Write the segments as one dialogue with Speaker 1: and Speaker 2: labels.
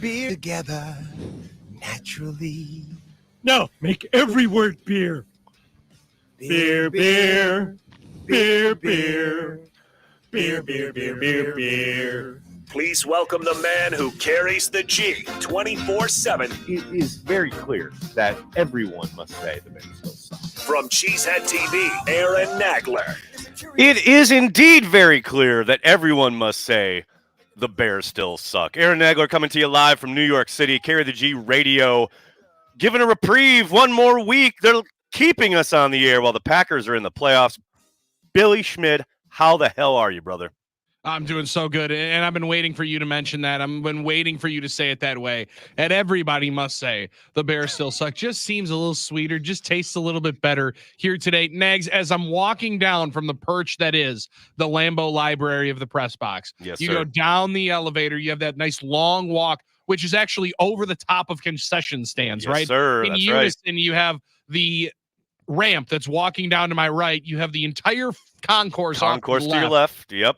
Speaker 1: beer together naturally.
Speaker 2: No, make every word beer. Beer, beer, beer, beer, beer, beer, beer, beer, beer.
Speaker 3: Please welcome the man who carries the G 24/7.
Speaker 4: It is very clear that everyone must say the Bears still suck.
Speaker 3: From Cheesehead TV, Aaron Nagler.
Speaker 4: It is indeed very clear that everyone must say the Bears still suck. Aaron Nagler coming to you live from New York City, Carry the G Radio, giving a reprieve one more week. They're keeping us on the air while the Packers are in the playoffs. Billy Schmid, how the hell are you, brother?
Speaker 5: I'm doing so good, and I've been waiting for you to mention that. I've been waiting for you to say it that way. And everybody must say the Bears still suck. Just seems a little sweeter, just tastes a little bit better here today. Nags, as I'm walking down from the perch that is the Lambeau Library of the press box,
Speaker 4: Yes,
Speaker 5: you
Speaker 4: sir.
Speaker 5: go down the elevator, you have that nice long walk, which is actually over the top of concession stands,
Speaker 4: Yes,
Speaker 5: right?
Speaker 4: sir.
Speaker 5: In
Speaker 4: That's
Speaker 5: unison, you have the ramp that's walking down to my right. You have the entire concourse
Speaker 4: Concourse to your left. Yep.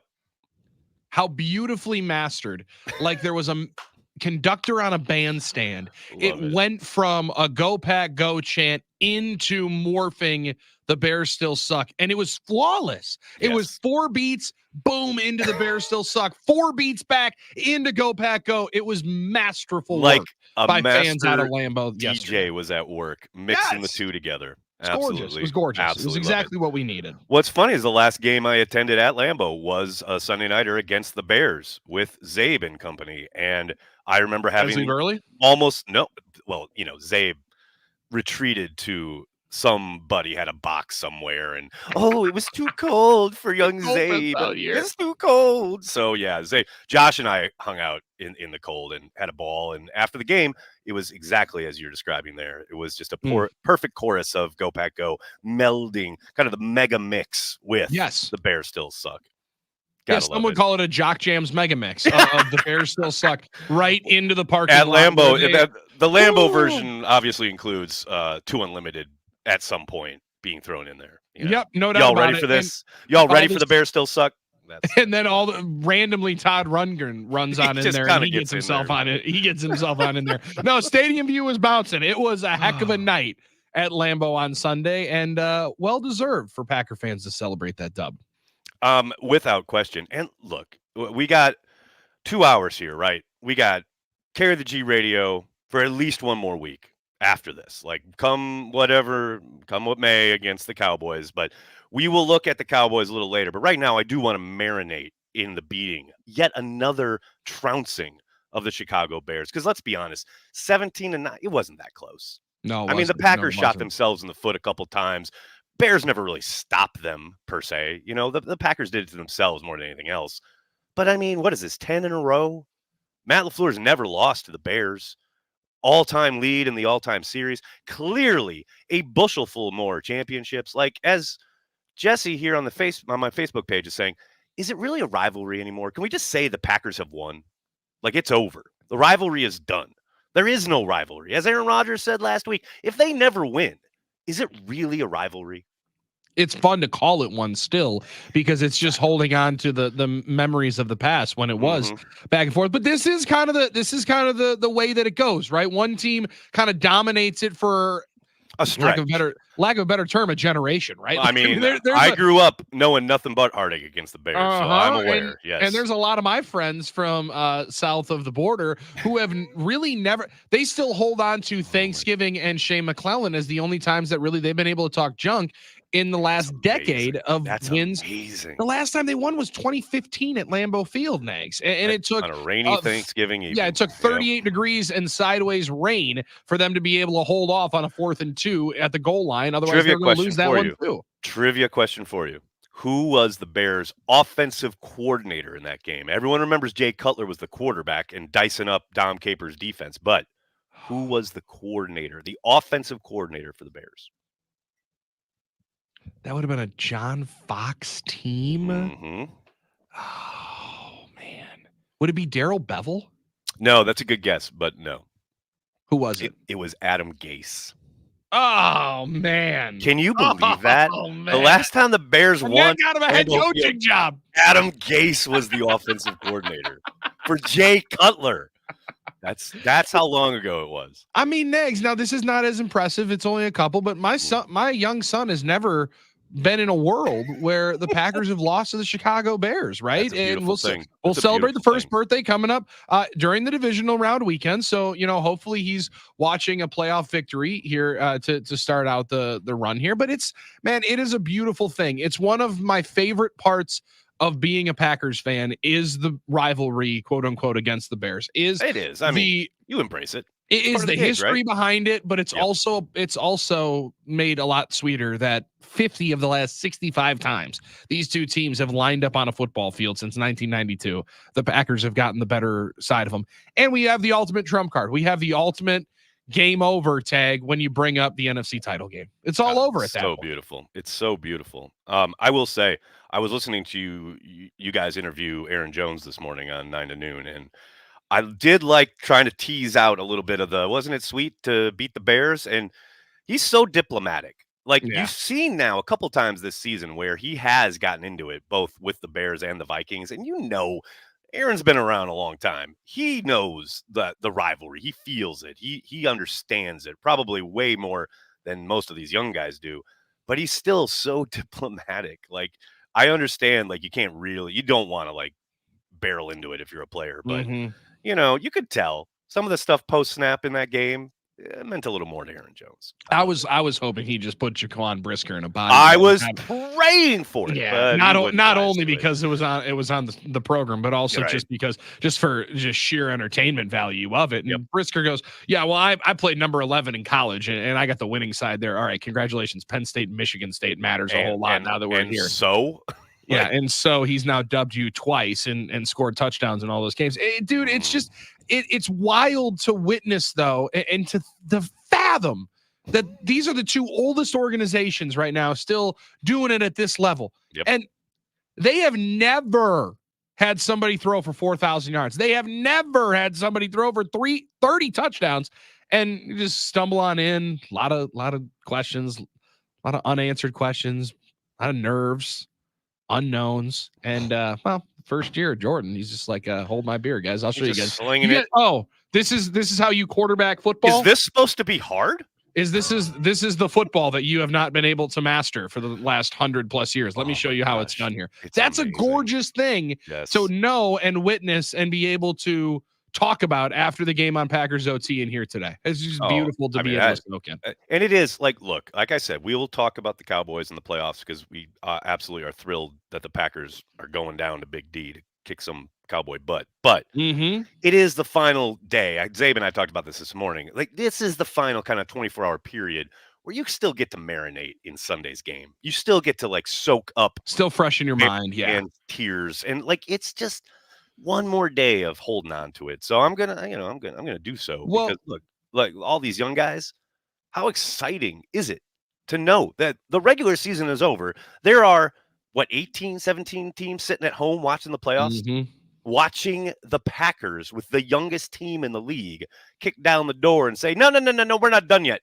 Speaker 5: How beautifully mastered. Like there was a conductor on a bandstand. It went from a go pack go chant into morphing the Bears still suck. And it was flawless. It was 4 beats, boom, into the Bears still suck. 4 beats back into go pack go. It was masterful
Speaker 4: Like
Speaker 5: work
Speaker 4: a
Speaker 5: by
Speaker 4: master
Speaker 5: fans out of Lambeau
Speaker 4: DJ
Speaker 5: yesterday.
Speaker 4: was at work mixing the
Speaker 5: Yes.
Speaker 4: two together.
Speaker 5: It's
Speaker 4: Absolutely.
Speaker 5: gorgeous. It was gorgeous.
Speaker 4: Absolutely
Speaker 5: It was exactly what we needed.
Speaker 4: What's funny is the last game I attended at Lambeau was a Sunday nighter against the Bears with Zabe and company. And I remember having
Speaker 5: early?
Speaker 4: Zabe retreated to somebody had a box somewhere and it was too cold for young Zabe. It's too cold. So yeah, Zabe, Josh and I hung out in the cold and had a ball. And after the game, it was exactly as you're describing there. It was just a perfect chorus of Go Pack Go melding kind of the mega mix with the Bears still suck.
Speaker 5: Yes, some would call it a Jock Jams mega mix of the Bears still suck right into the parking
Speaker 4: at
Speaker 5: lot.
Speaker 4: Lambeau. The Lambeau version obviously includes 2 Unlimited at some point being thrown in there. You know?
Speaker 5: Yep, no doubt.
Speaker 4: Y'all ready for this? Y'all ready for the Bears still suck?
Speaker 5: And then randomly Todd Rundgren runs on in there and he gets himself on it. He gets himself on in there. No, Stadium View was bouncing. It was a heck of a night at Lambeau on Sunday, and well deserved for Packer fans to celebrate that dub.
Speaker 4: Without question. And look, we got 2 hours here, right? We got Carry the G Radio for at least one more week after this. Like, come what may against the Cowboys. But we will look at the Cowboys a little later. But right now, I do want to marinate in the beating. Yet another trouncing of the Chicago Bears. Because let's be honest, 17-9, it wasn't that close.
Speaker 5: No,
Speaker 4: I mean, the Packers shot themselves in the foot a couple times. Bears never really stopped them, per se. You know, the Packers did it to themselves more than anything else. But, I mean, what is this, 10 in a row? Matt LaFleur's never lost to the Bears. All-time lead in the all-time series. Clearly a bushel full more championships. Like, as Jesse here on my Facebook page is saying, is it really a rivalry anymore? Can we just say the Packers have won? Like, it's over. The rivalry is done. There is no rivalry. As Aaron Rodgers said last week, if they never win, is it really a rivalry?
Speaker 5: It's fun to call it one still because it's just holding on to the memories of the past when it was back and forth. But this is kind of the way that it goes, right? One team kind of dominates it for
Speaker 4: a stretch.
Speaker 5: Lack of a better term, a generation, right?
Speaker 4: I mean, I grew up knowing nothing but heartache against the Bears, so I'm aware. Yes,
Speaker 5: and there's a lot of my friends from south of the border who have really never. They still hold on to Thanksgiving and Shane McClellan as the only times that really they've been able to talk junk in the last decade of wins.
Speaker 4: Amazing.
Speaker 5: The last time they won was 2015 at Lambeau Field, Nags, and it took
Speaker 4: on a rainy Thanksgiving evening.
Speaker 5: Yeah, it took 38 degrees and sideways rain for them to be able to hold off on a 4th and 2 at the goal line. Otherwise, they're going to lose that one too.
Speaker 4: Trivia question for you. Who was the Bears' offensive coordinator in that game? Everyone remembers Jay Cutler was the quarterback and dicing up Dom Capers' defense, but who was the coordinator, the offensive coordinator for the Bears?
Speaker 5: That would have been a John Fox team.
Speaker 4: Mm-hmm.
Speaker 5: Oh, man. Would it be Darrell Bevel?
Speaker 4: No, that's a good guess, but no.
Speaker 5: Who was it?
Speaker 4: It was Adam Gase.
Speaker 5: Oh, man.
Speaker 4: Can you believe that?
Speaker 5: Man.
Speaker 4: The last time the Bears won.
Speaker 5: Got him a head coaching job.
Speaker 4: Adam Gase was the offensive coordinator for Jay Cutler. That's how long ago it was.
Speaker 5: I mean, Nags, now this is not as impressive. It's only a couple, but my young son has never been in a world where the Packers have lost to the Chicago Bears, right? And we'll celebrate the first birthday coming up during the divisional round weekend. So, hopefully he's watching a playoff victory here to start out the run here. But it is a beautiful thing. It's one of my favorite parts of being a Packers fan is the rivalry, quote unquote, against the Bears.
Speaker 4: It is. I mean, you embrace it.
Speaker 5: It is the history behind it, but it's also made a lot sweeter that 50 of the last 65 times these two teams have lined up on a football field since 1992. The Packers have gotten the better side of them. And we have the ultimate trump card. We have the ultimate game over tag when you bring up the NFC title game. It's all over at that point.
Speaker 4: Beautiful. It's so beautiful. I will say, I was listening to you guys interview Aaron Jones this morning on 9 to noon, and I did like trying to tease out a little bit of wasn't it sweet to beat the Bears? And he's so diplomatic. You've seen now a couple times this season where he has gotten into it, both with the Bears and the Vikings. And Aaron's been around a long time. He knows the rivalry. He feels it. He understands it probably way more than most of these young guys do. But he's still so diplomatic. I understand, you don't want to barrel into it if you're a player, but you could tell some of the stuff post snap in that game meant a little more to Aaron Jones.
Speaker 5: I was hoping he just put Jaquan Brisker in a body.
Speaker 4: I was praying for it.
Speaker 5: Yeah, not only because it was on the program, but also just for sheer entertainment value of it. And Brisker goes, yeah, well, I played number 11 in college, and I got the winning side there. All right, congratulations, Penn State and Michigan State matters a whole lot now that we're here.
Speaker 4: So.
Speaker 5: Yeah, and so he's now dubbed you twice and scored touchdowns in all those games. Dude, it's just it's wild to witness, though, and to fathom that these are the two oldest organizations right now still doing it at this level.
Speaker 4: Yep.
Speaker 5: And they have never had somebody throw for 4,000 yards. They have never had somebody throw for 30 touchdowns, and you just stumble on in. A lot of questions, a lot of unanswered questions, a lot of nerves. Unknowns, and first year Jordan, he's just like, hold my beer, guys. I'll show you guys.
Speaker 4: Slinging it.
Speaker 5: Oh, this is how you quarterback football.
Speaker 4: Is this supposed to be hard?
Speaker 5: This is the football that you have not been able to master for the last 100+ years. Let me show you how it's done here. That's amazing. A gorgeous thing to know and witness and be able to talk about after the game on Packers OT and here today. It's just beautiful to be able to smoke in.
Speaker 4: And it is look, like I said, we will talk about the Cowboys and the playoffs because we absolutely are thrilled that the Packers are going down to Big D to kick some Cowboy butt. But it is the final day. Zabe and I talked about this morning. This is the final kind of 24-hour period where you still get to marinate in Sunday's game. You still get to soak up.
Speaker 5: Still fresh in your mind. Yeah.
Speaker 4: And tears. And it's just one more day of holding on to it. So I'm gonna do so.
Speaker 5: Well,
Speaker 4: because look, all these young guys, how exciting is it to know that the regular season is over? There are 18, 17 teams sitting at home watching the playoffs, watching the Packers with the youngest team in the league kick down the door and say, no, we're not done yet.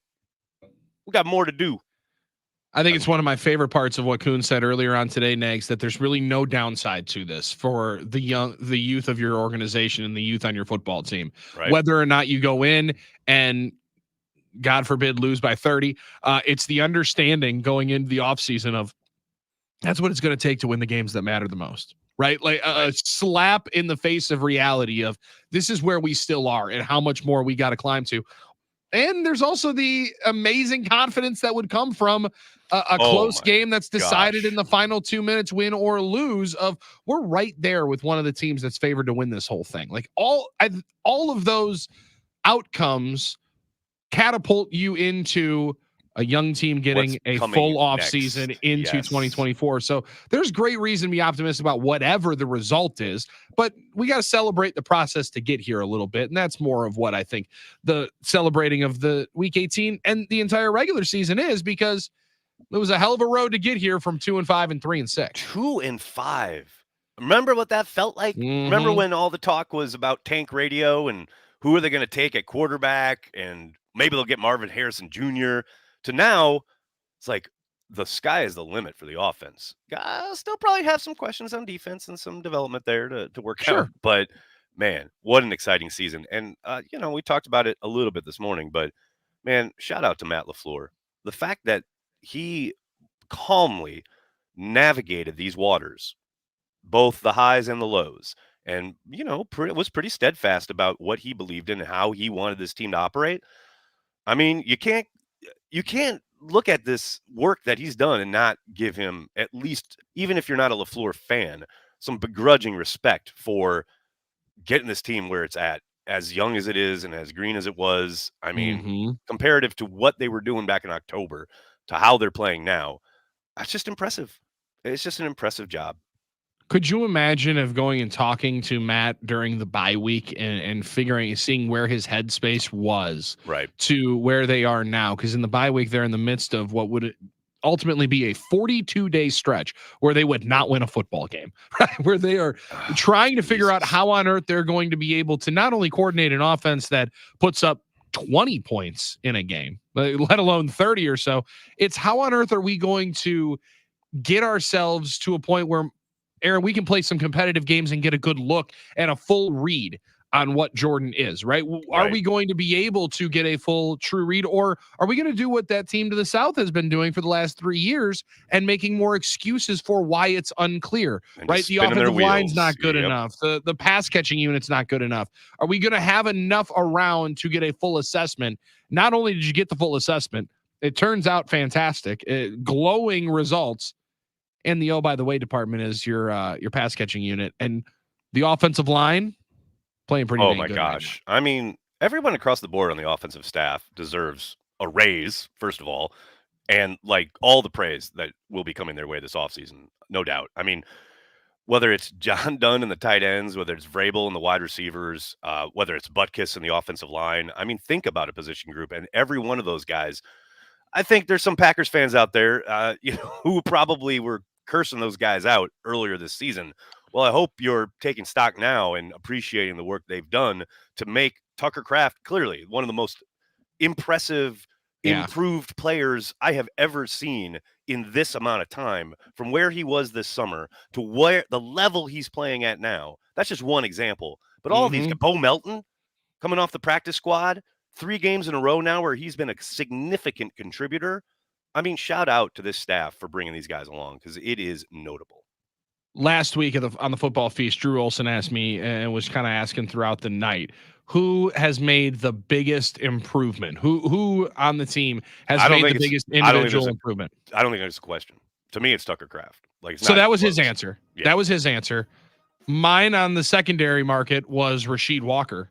Speaker 4: We got more to do.
Speaker 5: I think it's one of my favorite parts of what Kuhn said earlier on today, Nags, that there's really no downside to this for the youth of your organization and the youth on your football team.
Speaker 4: Right.
Speaker 5: Whether or not you go in and, God forbid, lose by 30, it's the understanding going into the offseason of that's what it's going to take to win the games that matter the most. Right? A slap in the face of reality of this is where we still are and how much more we got to climb to. And there's also the amazing confidence that would come from a close game that's decided in the final 2 minutes, win or lose. Of we're right there with one of the teams that's favored to win this whole thing. All of those outcomes catapult you into a young team getting a full off season into 2024. So there's great reason to be optimistic about whatever the result is, but we got to celebrate the process to get here a little bit. And that's more of what I think the celebrating of the week 18 and the entire regular season is, because it was a hell of a road to get here from 2-5 and 3-6.
Speaker 4: 2-5. Remember what that felt like? Remember when all the talk was about tank radio and who are they going to take at quarterback? And maybe they'll get Marvin Harrison Jr. To now, it's like the sky is the limit for the offense. Still probably have some questions on defense and some development there to work out. But man, what an exciting season. And, we talked about it a little bit this morning, but man, shout out to Matt LaFleur. The fact that he calmly navigated these waters, both the highs and the lows, and, was pretty steadfast about what he believed in and how he wanted this team to operate. I mean, you can't look at this work that he's done and not give him, at least, even if you're not a LaFleur fan, some begrudging respect for getting this team where it's at, as young as it is and as green as it was. I mean, comparative to what they were doing back in October to how they're playing now, that's just impressive. It's just an impressive job.
Speaker 5: Could you imagine of going and talking to Matt during the bye week and seeing where his headspace was
Speaker 4: right
Speaker 5: to where they are now? Because in the bye week, they're in the midst of what would ultimately be a 42-day stretch where they would not win a football game, right? Where they are trying to figure out how on earth they're going to be able to not only coordinate an offense that puts up 20 points in a game, let alone 30 or so. It's how on earth are we going to get ourselves to a point where, Aaron, we can play some competitive games and get a good look and a full read on what Jordan is, right? Are we going to be able to get a full true read, or are we going to do what that team to the south has been doing for the last 3 years and making more excuses for why it's unclear, right? The offensive line's not good enough. The pass catching unit's not good enough. Are we going to have enough around to get a full assessment? Not only did you get the full assessment, it turns out fantastic, glowing results. And the, oh, by the way, department is your pass catching unit, and the offensive line playing pretty good. Oh my
Speaker 4: gosh. Right, I mean, everyone across the board on the offensive staff deserves a raise, first of all, and like all the praise that will be coming their way this offseason, no doubt. I mean, whether it's John Dunn and the tight ends, whether it's Vrabel and the wide receivers, whether it's Butkus and the offensive line. I mean, think about a position group, and every one of those guys. I think there's some Packers fans out there, who probably were cursing those guys out earlier this season. Well, I hope you're taking stock now and appreciating the work they've done to make Tucker Kraft clearly one of the most impressive, improved players I have ever seen in this amount of time, from where he was this summer to where the level he's playing at now. That's just one example. But all of these, Bo Melton coming off the practice squad, 3 games in a row now where he's been a significant contributor. I mean, shout out to this staff for bringing these guys along, because it is notable.
Speaker 5: Last week on the football feast, Drew Olson asked me and was kind of asking throughout the night, who has made the biggest improvement? Who on the team has made the biggest individual improvement?
Speaker 4: I don't think there's a question. To me, it's Tucker Kraft.
Speaker 5: So that was his answer. Yeah. That was his answer. Mine on the secondary market was Rasheed Walker.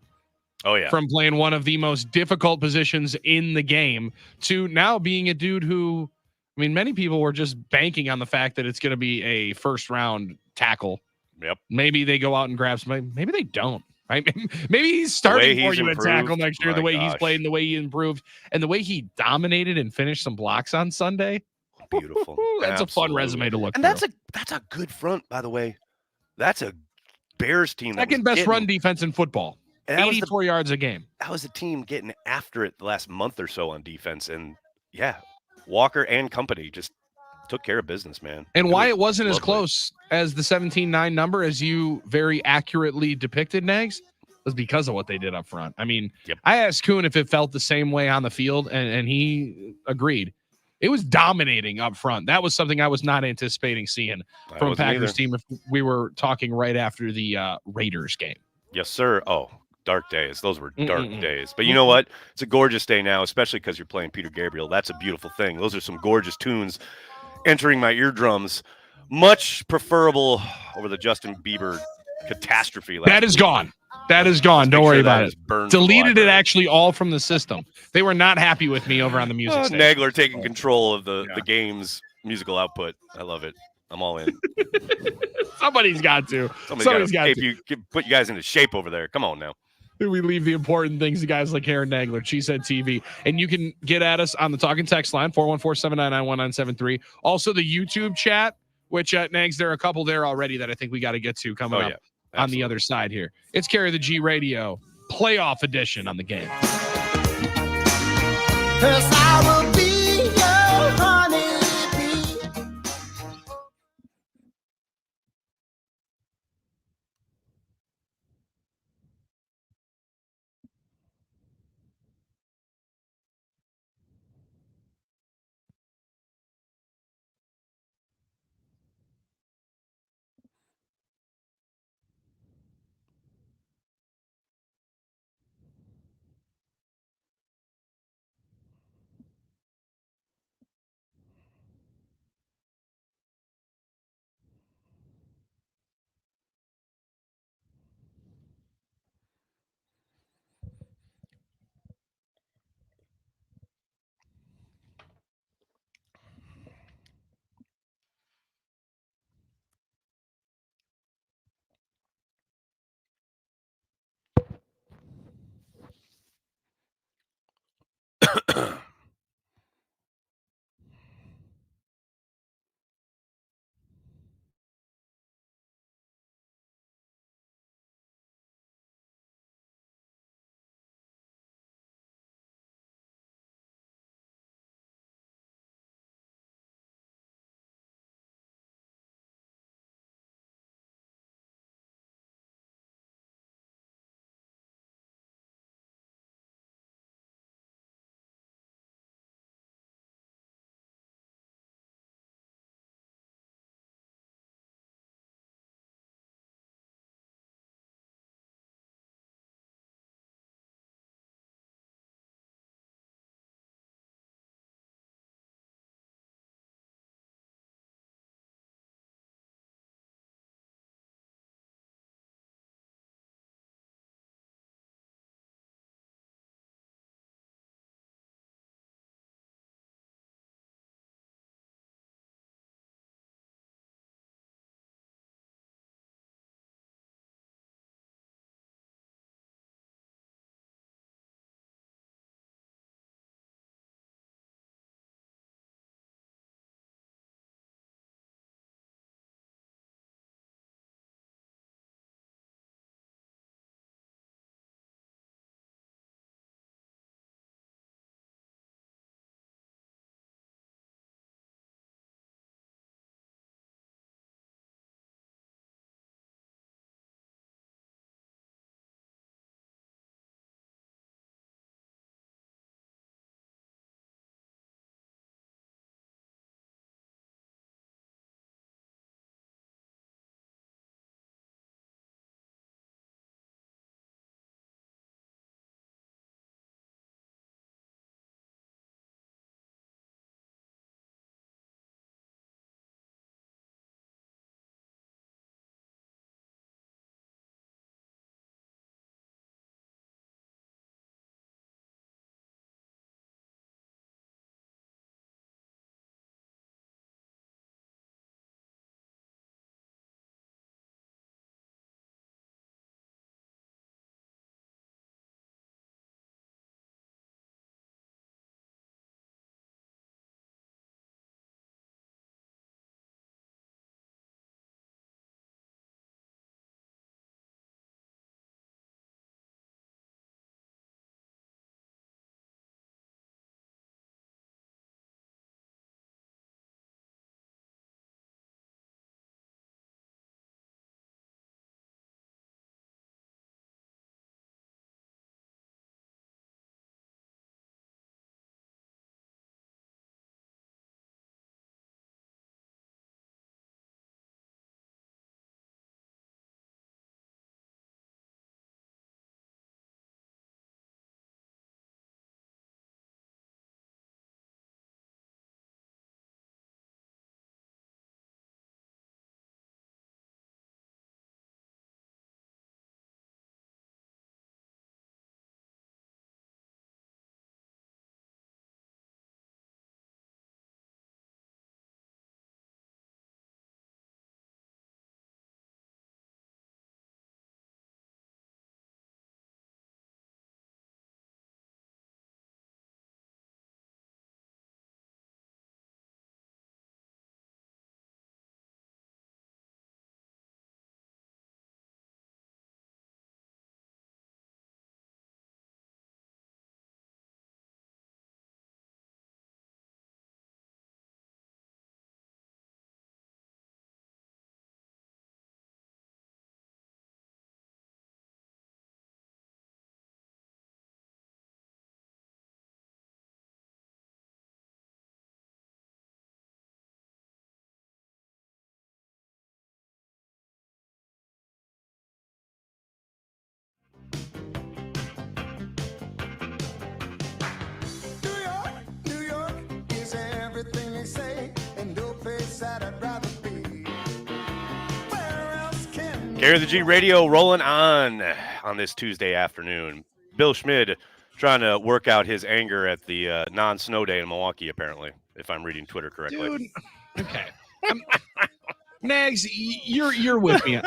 Speaker 4: Oh, yeah.
Speaker 5: From playing one of the most difficult positions in the game to now being a dude who, I mean, many people were just banking on the fact that it's going to be a first-round tackle.
Speaker 4: Yep.
Speaker 5: Maybe they go out and grab somebody. Maybe they don't, right? Maybe he's starting for you at tackle next year, the way he's played and the way he improved and the way he dominated and finished some blocks on Sunday.
Speaker 4: Beautiful.
Speaker 5: That's a fun resume to look
Speaker 4: and
Speaker 5: through.
Speaker 4: That's a good front, by the way. That's a Bears team.
Speaker 5: Second best run defense in football. 84 yards a game.
Speaker 4: That was the team getting after it the last month or so on defense. And, yeah, Walker and company just took care of business, man.
Speaker 5: And why it wasn't as close as the 17-9 number as you very accurately depicted, Nags, was because of what they did up front. I mean, I asked Kuhn if it felt the same way on the field, and he agreed. It was dominating up front. That was something I was not anticipating seeing from a Packers team if we were talking right after the Raiders game.
Speaker 4: Yes, sir. Oh, dark days. Those were dark days. But you know what? It's a gorgeous day now, especially because you're playing Peter Gabriel. That's a beautiful thing. Those are some gorgeous tunes entering my eardrums. Much preferable over the Justin Bieber catastrophe.
Speaker 5: That is gone. That is gone. Don't worry about it. Deleted it actually all from the system. They were not happy with me over on the music station.
Speaker 4: Nagler taking control of the game's musical output. I love it. I'm all in.
Speaker 5: Somebody's got to.
Speaker 4: Somebody's got to. Put you guys into shape over there. Come on now.
Speaker 5: We leave the important things to guys like Aaron Nagler, Cheesehead TV. And you can get at us on the talking text line, 414-799-1973. Also the YouTube chat, which, Nags, there are a couple there already that I think we got to get to coming up on the other side here. It's Carry the G Radio playoff edition on the game.
Speaker 1: 'Cause I will be your honeybee.
Speaker 4: Carry the G Radio rolling on this Tuesday afternoon. Bill Schmid trying to work out his anger at the non-snow day in Milwaukee, apparently, if I'm reading Twitter correctly.
Speaker 5: Dude, okay. Nags, you're with me.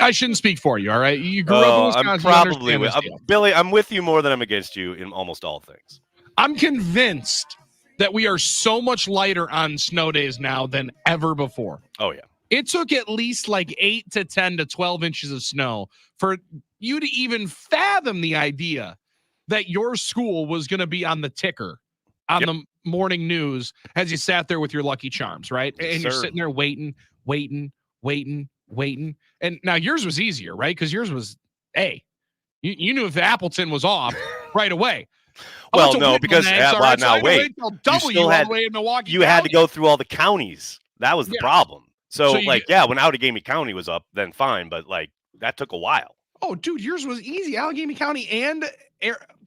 Speaker 5: I shouldn't speak for you, all right? You grew up in Wisconsin.
Speaker 4: I'm probably with Billy. I'm with you more than I'm against you in almost all things.
Speaker 5: I'm convinced that we are so much lighter on snow days now than ever before.
Speaker 4: Oh, yeah.
Speaker 5: It took at least like 8 to 10 to 12 inches of snow for you to even fathom the idea that your school was going to be on the ticker on the morning news as you sat there with your Lucky Charms, right? And you're sitting there waiting. And now yours was easier, right? Because yours was you knew if Appleton was off right away.
Speaker 4: Well, no, because wait. You had to go through all the counties. That was the problem. So when Allegheny County was up, then fine, but that took a while.
Speaker 5: Oh, dude, yours was easy. Allegheny County and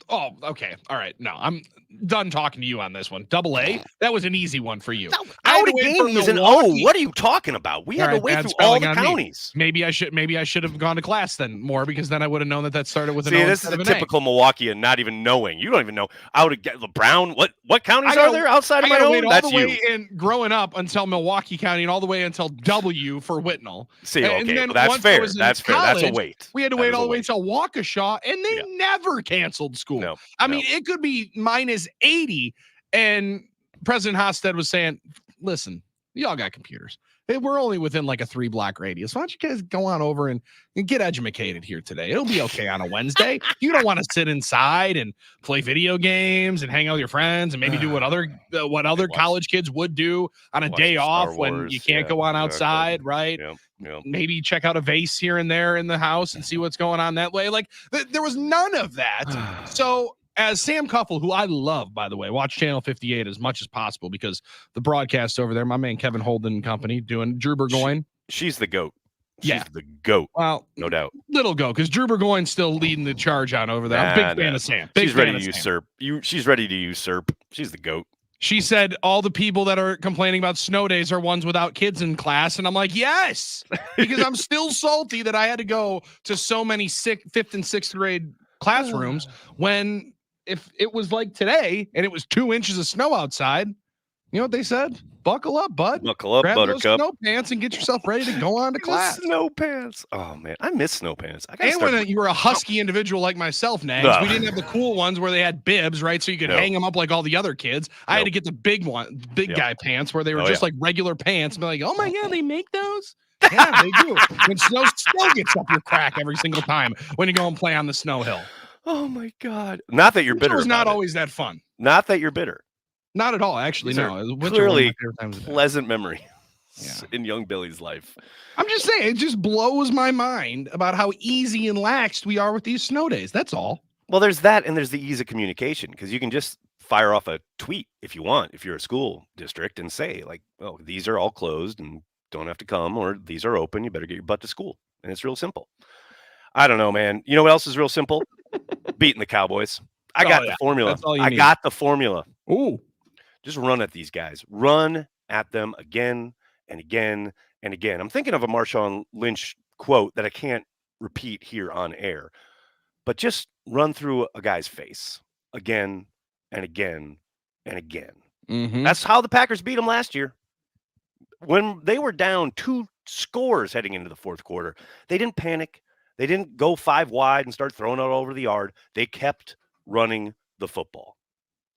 Speaker 5: oh, okay. All right. No, I'm done talking to you on this one. AA, that was an easy one for you.
Speaker 4: No, Allegheny is an O. What are you talking about? We had to wait through all the counties.
Speaker 5: Maybe I should have gone to class then more, because then I would have known that started with an O.
Speaker 4: See, this is a typical Milwaukee and not even knowing. You don't even know. I would get Brown. What counties are there outside of my own?
Speaker 5: That's all the way in growing up until Milwaukee County and all the way until W for Whitnall.
Speaker 4: See, okay, that's fair. That's fair. That's a wait.
Speaker 5: We had to wait all the way until Waukesha, and they never canceled school.
Speaker 4: No,
Speaker 5: I mean, it could be minus 80, and President Hofstede was saying, listen, y'all got computers. We're only within like a 3-block radius. Why don't you guys go on over and get educated here today? It'll be okay on a Wednesday. You don't want to sit inside and play video games and hang out with your friends and maybe do what other college kids would do on a day off when you can't go on outside, right?
Speaker 4: Yep.
Speaker 5: Maybe check out a vase here and there in the house and see what's going on that way. Like there was none of that. So as Sam Cuffle, who I love, by the way, watch Channel 58 as much as possible, because the broadcast over there, my man Kevin Holden and company doing Drew Burgoyne.
Speaker 4: She's the GOAT. She's the GOAT.
Speaker 5: Well,
Speaker 4: no doubt.
Speaker 5: Little GOAT, because Drew Burgoyne's still leading the charge on over there. I'm a big fan of Sam.
Speaker 4: She's ready to usurp. She's ready to usurp. She's the GOAT.
Speaker 5: She said all the people that are complaining about snow days are ones without kids in class. And I'm like, yes, because I'm still salty that I had to go to so many 5th and 6th grade classrooms when if it was like today and it was 2 inches of snow outside, you know what they said? Buckle up, bud.
Speaker 4: Buckle up,
Speaker 5: grab
Speaker 4: Buttercup.
Speaker 5: Those snow pants and get yourself ready to go on to class.
Speaker 4: Snow pants. Oh, man. I miss snow pants.
Speaker 5: When you were a husky individual like myself, Nags, we didn't have the cool ones where they had bibs, right? So you could hang them up like all the other kids. I had to get the big guy pants where they were just like regular pants. And be like, oh my God, they make those? Yeah, they do. When snow still gets up your crack every single time when you go and play on the snow hill.
Speaker 4: Oh my God. Not that you're bitter.
Speaker 5: It was not always that fun.
Speaker 4: Not that you're bitter.
Speaker 5: Not at all, actually. No.
Speaker 4: Clearly pleasant memory in young Billy's life.
Speaker 5: I'm just saying, it just blows my mind about how easy and laxed we are with these snow days. That's all.
Speaker 4: Well, there's that, and there's the ease of communication, because you can just fire off a tweet if you want, if you're a school district, and say, like, oh, these are all closed and don't have to come, or these are open. You better get your butt to school. And it's real simple. I don't know, man. You know what else is real simple? Beating the Cowboys. I got the formula. I got the formula.
Speaker 5: Ooh.
Speaker 4: Just run at these guys. Run at them again and again and again. I'm thinking of a Marshawn Lynch quote that I can't repeat here on air, but just run through a guy's face again and again and again.
Speaker 5: Mm-hmm.
Speaker 4: That's how the Packers beat them last year. When they were down 2 scores heading into the fourth quarter, they didn't panic. They didn't go 5 wide and start throwing it all over the yard. They kept running the football.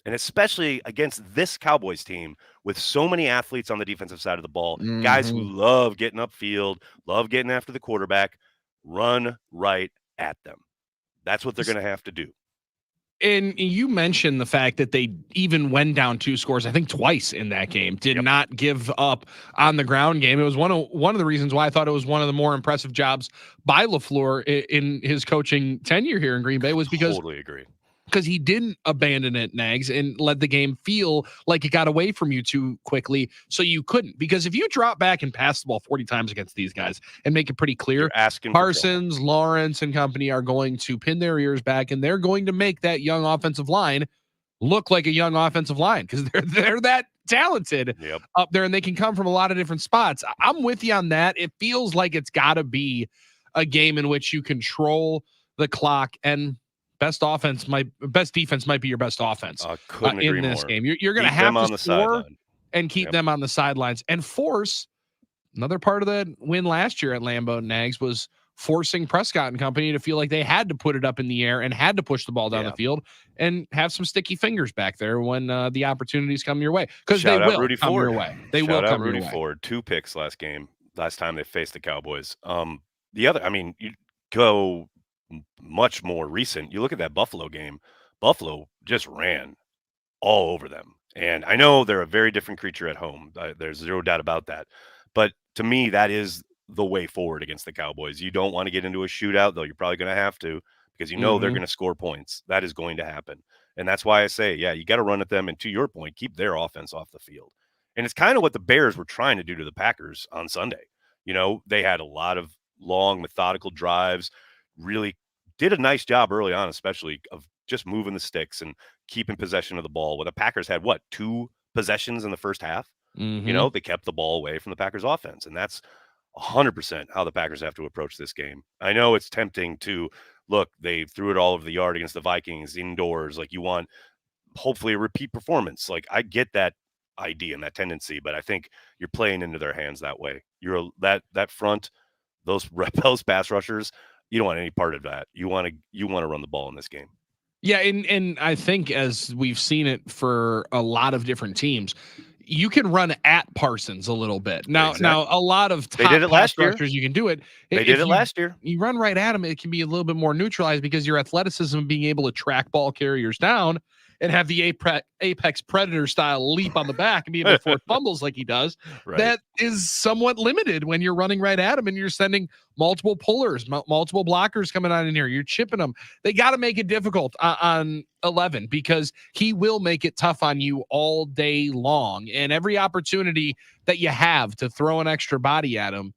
Speaker 4: And especially against this Cowboys team with so many athletes on the defensive side of the ball, guys who love getting upfield, love getting after the quarterback, run right at them. That's what they're going to have to do.
Speaker 5: And you mentioned the fact that they even went down 2 scores, I think twice in that game, did not give up on the ground game. It was one of the reasons why I thought it was one of the more impressive jobs by LaFleur in his coaching tenure here in Green Bay, was because
Speaker 4: totally agree.
Speaker 5: Because he didn't abandon it, Nags, and let the game feel like it got away from you too quickly, so you couldn't. Because if you drop back and pass the ball 40 times against these guys and make it pretty clear, Parsons, Lawrence, and company are going to pin their ears back, and they're going to make that young offensive line look like a young offensive line, because they're that talented up there, and they can come from a lot of different spots. I'm with you on that. It feels like it's got to be a game in which you control the clock, and best defense might be your best offense
Speaker 4: couldn't agree
Speaker 5: in this
Speaker 4: more.
Speaker 5: game. You're going to
Speaker 4: Keep
Speaker 5: have
Speaker 4: them on
Speaker 5: to
Speaker 4: the
Speaker 5: score
Speaker 4: sideline.
Speaker 5: and keep them on the sidelines, and force another part of the win last year at Lambeau Nags was forcing Prescott and company to feel like they had to put it up in the air and had to push the ball down the field and have some sticky fingers back there when the opportunities come your way, because they will
Speaker 4: Rudy
Speaker 5: come
Speaker 4: Ford.
Speaker 5: your way. They
Speaker 4: Shout
Speaker 5: will
Speaker 4: out
Speaker 5: come
Speaker 4: Rudy
Speaker 5: your way.
Speaker 4: Ford. 2 picks last time they faced the Cowboys. The other, I mean, you go much more recent. You look at that Buffalo game. Buffalo just ran all over them. And I know they're a very different creature at home. There's zero doubt about that. But to me, that is the way forward against the Cowboys. You don't want to get into a shootout, though you're probably going to have to, because you know they're going to score points. That is going to happen. And that's why I say, yeah, you got to run at them. And to your point, keep their offense off the field. And it's kind of what the Bears were trying to do to the Packers on Sunday. You know, they had a lot of long, methodical drives, really did a nice job early on, especially of just moving the sticks and keeping possession of the ball. Well, the Packers had 2 possessions in the first half. You know, they kept the ball away from the Packers offense, and that's 100% how the Packers have to approach this game. I know it's tempting to look, they threw it all over the yard against the Vikings indoors. Like, you want hopefully a repeat performance. Like, I get that idea and that tendency, but I think you're playing into their hands that way. You're that front, those pass rushers, you don't want any part of that. You want to run the ball in this game.
Speaker 5: Yeah, and I think, as we've seen it for a lot of different teams, you can run at Parsons a little bit. Now a lot of top
Speaker 4: they did it last year.
Speaker 5: rushers, you can do it.
Speaker 4: They did it last year.
Speaker 5: You run right at him, it can be a little bit more neutralized because your athleticism being able to track ball carriers down and have the apex predator style leap on the back and be able to force fumbles like he does. Right. That is somewhat limited when you're running right at him and you're sending multiple pullers, multiple blockers coming on in here. You're chipping them. They got to make it difficult on 11, because he will make it tough on you all day long. And every opportunity that you have to throw an extra body at him,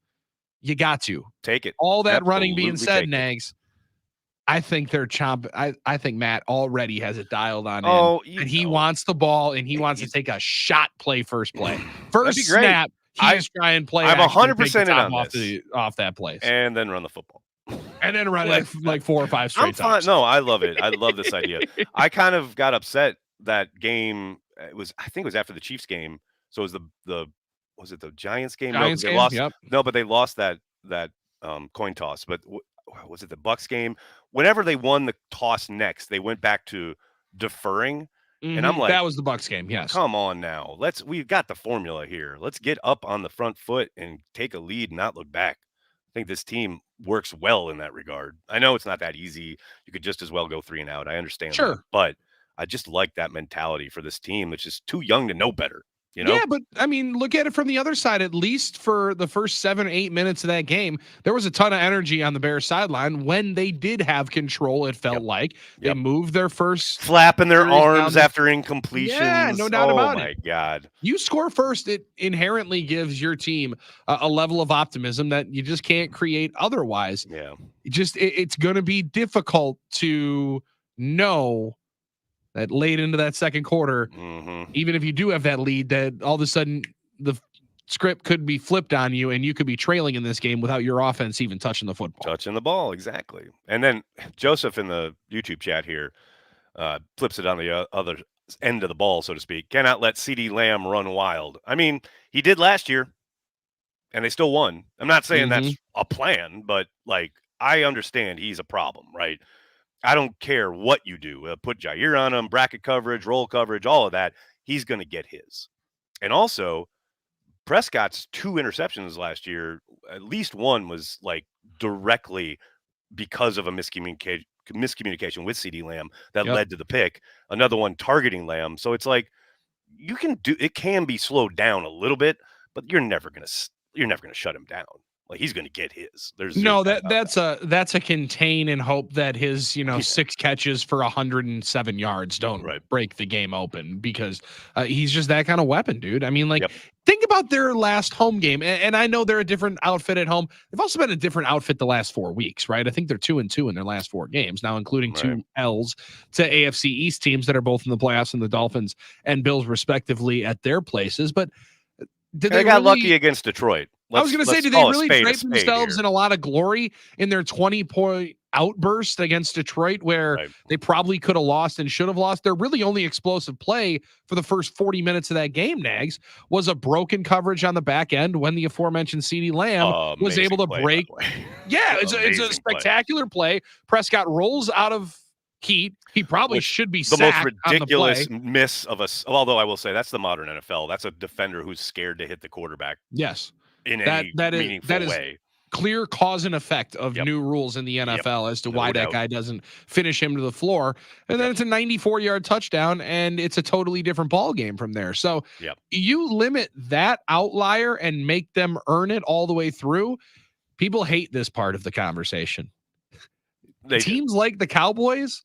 Speaker 5: you got to
Speaker 4: take it.
Speaker 5: All that running being said, Nags, I think they're I think Matt already has it dialed on in. And he wants the ball, and he wants to take a shot play first play. First snap, he's trying to play.
Speaker 4: I'm 100% in on
Speaker 5: off that place.
Speaker 4: And then run the football.
Speaker 5: And then run it like 4 or 5 straight times.
Speaker 4: No, I love it. I love this idea. I kind of got upset that game. I think it was after the Chiefs game. So it was was it the Giants game?
Speaker 5: Giants
Speaker 4: game?
Speaker 5: They
Speaker 4: lost.
Speaker 5: Yep.
Speaker 4: No, but they lost that coin toss. But was it the Bucks game? Whenever they won the toss next, they went back to deferring. And I'm like,
Speaker 5: that was the Bucks game. Yes.
Speaker 4: Come on now. We've got the formula here. Let's get up on the front foot and take a lead and not look back. I think this team works well in that regard. I know it's not that easy. You could just as well go 3 and out. I understand.
Speaker 5: Sure.
Speaker 4: That, but I just like that mentality for this team. It's just too young to know better. You know?
Speaker 5: Yeah, but I mean, look at it from the other side. At least for the first 7 or 8 minutes of that game, there was a ton of energy on the Bears sideline when they did have control. It felt like they moved their first,
Speaker 4: flapping their arms after incompletions.
Speaker 5: Yeah, no doubt about it.
Speaker 4: Oh my God!
Speaker 5: You score first, it inherently gives your team a level of optimism that you just can't create otherwise.
Speaker 4: Yeah,
Speaker 5: it's going to be difficult to know that late into that second quarter, even if you do have that lead, that all of a sudden the script could be flipped on you and you could be trailing in this game without your offense even touching the football.
Speaker 4: Touching the ball, exactly. And then Joseph in the YouTube chat here flips it on the other end of the ball, so to speak. Cannot let CeeDee Lamb run wild. I mean, he did last year, and they still won. I'm not saying that's a plan, but, like, I understand he's a problem, right? I don't care what you do. Put Jair on him, bracket coverage, roll coverage, all of that. He's going to get his. And also, Prescott's 2 interceptions last year, at least one was like directly because of a miscommunication with CeeDee Lamb that led to the pick. Another one targeting Lamb. So it's like it can be slowed down a little bit, but you're never going to shut him down. Like, he's going to get his.
Speaker 5: That's a contain and hope that his 6 catches for 107 yards don't break the game open, because he's just that kind of weapon, dude. I mean, think about their last home game, and I know they're a different outfit at home. They've also been a different outfit the last 4 weeks, right? I think they're 2-2 in their last 4 games now, including 2 L's to AFC East teams that are both in the playoffs, and the Dolphins and Bills respectively at their places. But
Speaker 4: they got lucky against Detroit.
Speaker 5: I was going to say, did they
Speaker 4: call a
Speaker 5: really
Speaker 4: spade
Speaker 5: drape themselves
Speaker 4: here.
Speaker 5: in a lot of glory in their 20-point outburst against Detroit, where
Speaker 4: Right.
Speaker 5: they probably could have lost and should have lost? Their really only explosive play for the first 40 minutes of that game, Nags, was a broken coverage on the back end when the aforementioned CeeDee Lamb was able to break. Yeah, it's a spectacular play. Prescott rolls out of heat. He probably should be
Speaker 4: the most
Speaker 5: sacked
Speaker 4: ridiculous
Speaker 5: on the play.
Speaker 4: miss of us. Although I will say that's the modern NFL. That's a defender who's scared to hit the quarterback.
Speaker 5: Yes.
Speaker 4: In any meaningful way.
Speaker 5: Clear cause and effect of new rules in the NFL as to why that guy doesn't finish him to the floor. And then it's a 94-yard touchdown, and it's a totally different ball game from there. So you limit that outlier and make them earn it all the way through. People hate this part of the conversation. Teams like the Cowboys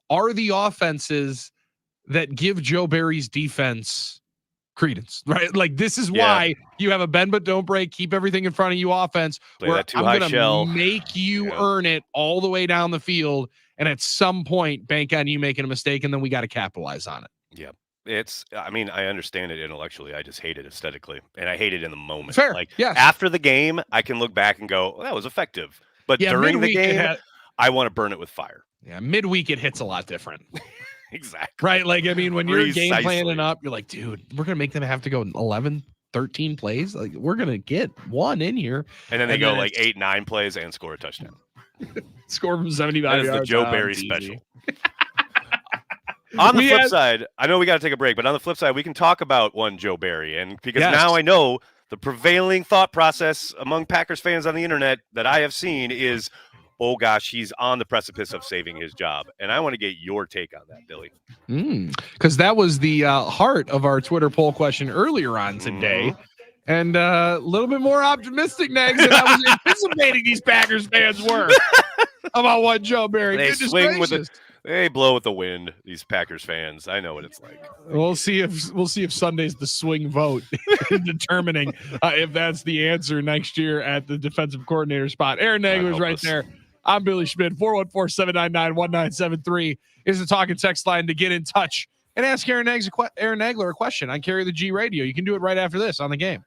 Speaker 5: are the offenses that give Joe Barry's defense credence, right? Like, this is why you have a bend but don't break, keep everything in front of you offense, where I'm going to make you earn it all the way down the field, and at some point bank on you making a mistake, and then we got to capitalize on it.
Speaker 4: I mean, I understand it intellectually. I just hate it aesthetically, and I hate it in the moment.
Speaker 5: Fair.
Speaker 4: Like,
Speaker 5: yes.
Speaker 4: After the game, I can look back and go, well, that was effective. But during the game, I want to burn it with fire.
Speaker 5: Yeah, midweek it hits a lot different.
Speaker 4: Exactly.
Speaker 5: Right? Like, I mean, when you're game planning up, you're like, dude, we're going to make them have to go 11, 13 plays. Like, we're going to get one in here.
Speaker 4: And then they go like 8, 9 plays and score a touchdown.
Speaker 5: Score from 75 yards.
Speaker 4: That is the Joe Barry special. On the flip side, I know we got to take a break, but on the flip side, we can talk about one Joe Barry. And because now I know the prevailing thought process among Packers fans on the internet that I have seen is, oh gosh, he's on the precipice of saving his job. And I want to get your take on that, Billy.
Speaker 5: Because that was the heart of our Twitter poll question earlier on today. And a little bit more optimistic, Nags, than I was anticipating these Packers fans were about what Joe Barry
Speaker 4: did. They blow with the wind, these Packers fans. I know what it's like.
Speaker 5: We'll see if Sunday's the swing vote in determining if that's the answer next year at the defensive coordinator spot. Aaron Nagler's right there. I'm Billy Schmid. 414-799-1973 is the talk and text line to get in touch and ask Aaron Nagler a question on Carry the G Radio. You can do it right after this on the game.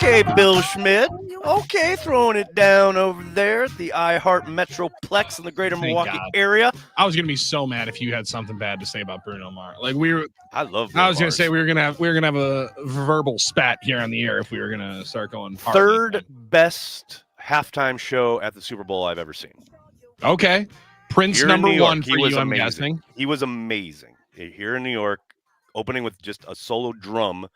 Speaker 4: Okay, Bill Schmid. Okay, throwing it down over there at the iHeart Metroplex in the greater
Speaker 5: Thank
Speaker 4: Milwaukee
Speaker 5: God.
Speaker 4: area.
Speaker 5: I was gonna be so mad if you had something bad to say about Bruno Mars. Like
Speaker 4: I love
Speaker 5: I was gonna
Speaker 4: Mars.
Speaker 5: say we were gonna have a verbal spat here on the air if we were gonna start going hard.
Speaker 4: Third best halftime show at the Super Bowl I've ever seen.
Speaker 5: Okay. Prince
Speaker 4: Here in
Speaker 5: number
Speaker 4: New York,
Speaker 5: one
Speaker 4: he
Speaker 5: for
Speaker 4: was
Speaker 5: you, I'm
Speaker 4: amazing.
Speaker 5: guessing.
Speaker 4: He was amazing. Here in New York, opening with just a solo drum,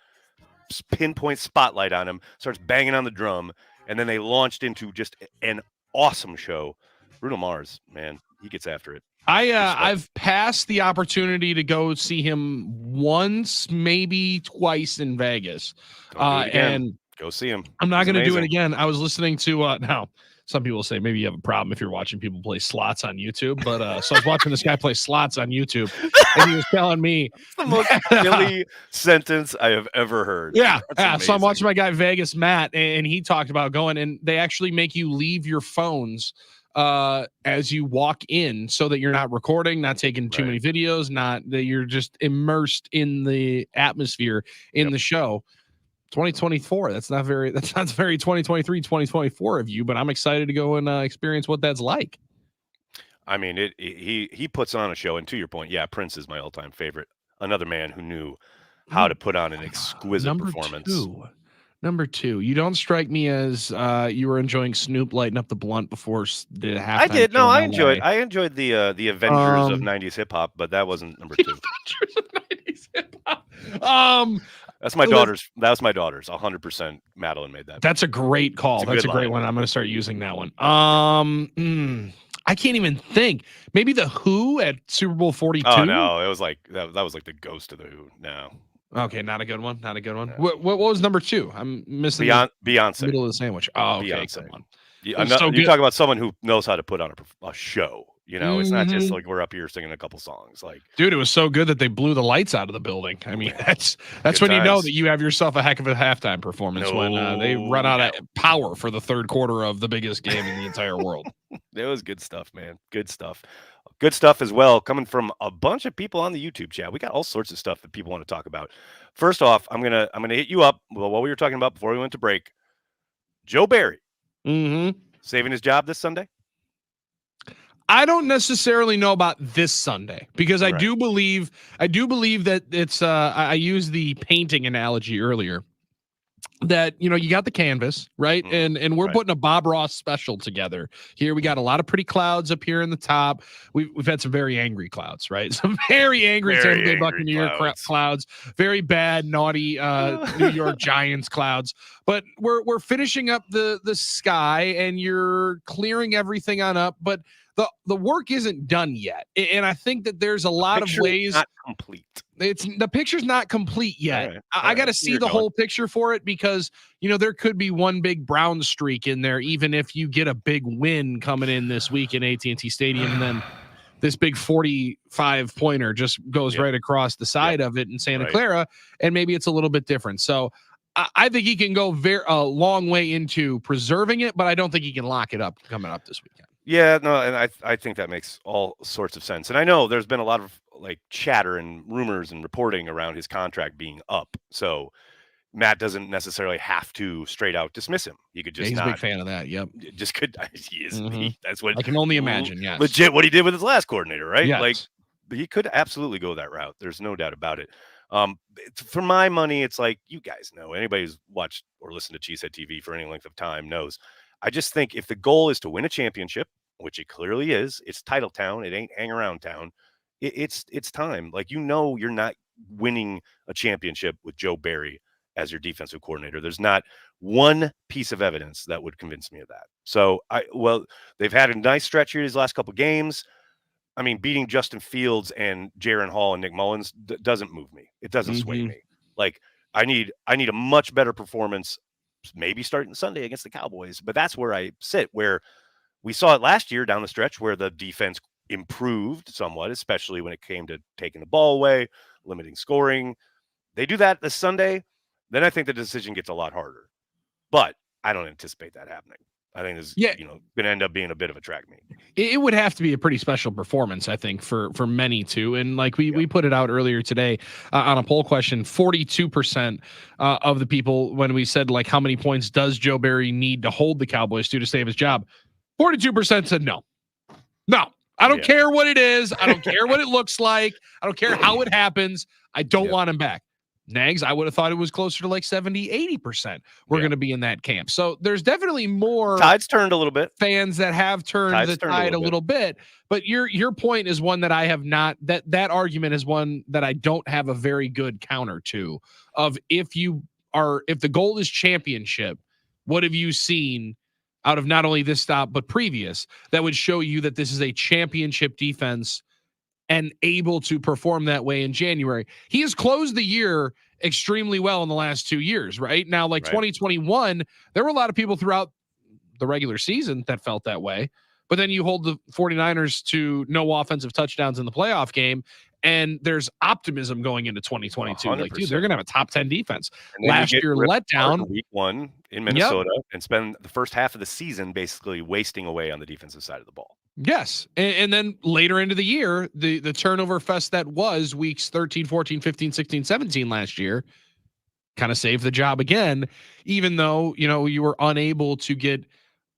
Speaker 4: pinpoint spotlight on him, starts banging on the drum, and then they launched into just an awesome show. Bruno Mars, man, he gets after it.
Speaker 5: I've passed the opportunity to go see him once, maybe twice in Vegas. And
Speaker 4: go see him.
Speaker 5: I'm not going to do it again. I was listening to now some people say maybe you have a problem if you're watching people play slots on YouTube, but so I was watching this guy play slots on YouTube, and he was telling me
Speaker 4: it's the most silly sentence I have ever heard.
Speaker 5: Yeah. So I'm watching my guy Vegas Matt, and he talked about going, and they actually make you leave your phones as you walk in so that you're not recording, not taking too many videos, not that you're just immersed in the atmosphere in the show. 2024. That's not very 2023, 2024 of you, but I'm excited to go and experience what that's like.
Speaker 4: I mean, he puts on a show, and to your point, yeah, Prince is my all-time favorite. Another man who knew how to put on an exquisite performance.
Speaker 5: Number two, you don't strike me as you were enjoying Snoop lighting up the blunt before the halftime.
Speaker 4: I did. No, I enjoyed the Avengers of 90s hip hop, but that wasn't number two.
Speaker 5: Avengers of 90s hip hop.
Speaker 4: That's my daughter's. That was my daughter's. 100%. Madeline made that.
Speaker 5: That's a great call. That's a great one. I'm going to start using that one. I can't even think. Maybe the Who at Super Bowl 42.
Speaker 4: Oh no, it was like that was like the ghost of the Who. No.
Speaker 5: Okay, not a good one. Not a good one.
Speaker 4: No.
Speaker 5: What was number two? I'm missing
Speaker 4: Beyonce.
Speaker 5: Middle of the sandwich. Oh, okay.
Speaker 4: Beyonce.
Speaker 5: Come on.
Speaker 4: You talk about someone who knows how to put on a show. You know, it's not just like we're up here singing a couple songs. Like,
Speaker 5: dude, it was so good that they blew the lights out of the building. I mean, that's when you know that you have yourself a heck of a halftime performance when they run out of power for the third quarter of the biggest game in the entire world.
Speaker 4: It was good stuff, man. Good stuff. Good stuff as well, coming from a bunch of people on the YouTube chat. We got all sorts of stuff that people want to talk about. First off, I'm gonna hit you up. Well, what we were talking about before we went to break. Joe Barry, saving his job this Sunday.
Speaker 5: I don't necessarily know about this Sunday because I do believe that it's I used the painting analogy earlier that, you know, you got the canvas, right? And we're putting a Bob Ross special together here. We got a lot of pretty clouds up here in the top. We've had some very angry clouds, right? Some very angry Tampa Bay Buccaneers clouds, very bad, naughty New York Giants clouds. But we're finishing up the sky and you're clearing everything on up, but the work isn't done yet. And I think that there's a lot of ways.
Speaker 4: Not complete.
Speaker 5: The picture's not complete yet. I got to see the whole picture for it because, you know, there could be one big brown streak in there, even if you get a big win coming in this week in AT&T Stadium. And then this big 45 pointer just goes right across the side of it in Santa Clara. And maybe it's a little bit different. So I think he can go a long way into preserving it, but I don't think he can lock it up coming up this weekend.
Speaker 4: Yeah, no, and I think that makes all sorts of sense. And I know there's been a lot of like chatter and rumors and reporting around his contract being up. So Matt doesn't necessarily have to straight out dismiss him. He could just
Speaker 5: he's a big fan of that. Yep.
Speaker 4: Just could. He is. That's what
Speaker 5: I can only imagine. Yes.
Speaker 4: Legit what he did with his last coordinator, right?
Speaker 5: Yes.
Speaker 4: Like he could absolutely go that route. There's no doubt about it. For my money, it's like, you guys know, anybody who's watched or listened to Cheesehead TV for any length of time knows. I just think if the goal is to win a championship, which it clearly is, it's title town. It ain't hang around town. It's time. Like, you know, you're not winning a championship with Joe Barry as your defensive coordinator. There's not one piece of evidence that would convince me of that. So they've had a nice stretch here these last couple games. I mean, beating Justin Fields and Jaron Hall and Nick Mullins doesn't move me. It doesn't sway me. Like, I need a much better performance, maybe starting Sunday against the Cowboys. But that's where I sit, where we saw it last year down the stretch where the defense improved somewhat, especially when it came to taking the ball away, limiting scoring. They do that this Sunday, then I think the decision gets a lot harder. But I don't anticipate that happening. I think is
Speaker 5: Yeah.
Speaker 4: going to end up being a bit of a track meet.
Speaker 5: It would have to be a pretty special performance, I think, for many too. And like we put it out earlier today on a poll question, 42% of the people, when we said like how many points does Joe Barry need to hold the Cowboys to save his job, 42% said no. I don't care what it is. I don't care what it looks like. I don't care how it happens. I don't want him back. Nags, I would have thought it was closer to like 70, 80%. We're going to be in that camp. So there's definitely more
Speaker 4: tide's turned a little bit.
Speaker 5: Fans that have turned the tide a little bit. But your point is one that I have not, that argument is one that I don't have a very good counter to, of if the goal is championship, what have you seen out of not only this stop, but previous, that would show you that this is a championship defense and able to perform that way in January? He has closed the year extremely well in the last 2 years, right? Now, like 2021, there were a lot of people throughout the regular season that felt that way. But then you hold the 49ers to no offensive touchdowns in the playoff game, and there's optimism going into 2022. 100%. Like, dude, they're going to have a top 10 defense. Last year, let down
Speaker 4: week 1 in Minnesota and spend the first half of the season basically wasting away on the defensive side of the ball.
Speaker 5: Yes. And then later into the year, the turnover fest that was weeks 13, 14, 15, 16, 17 last year kind of saved the job again, even though, you were unable to get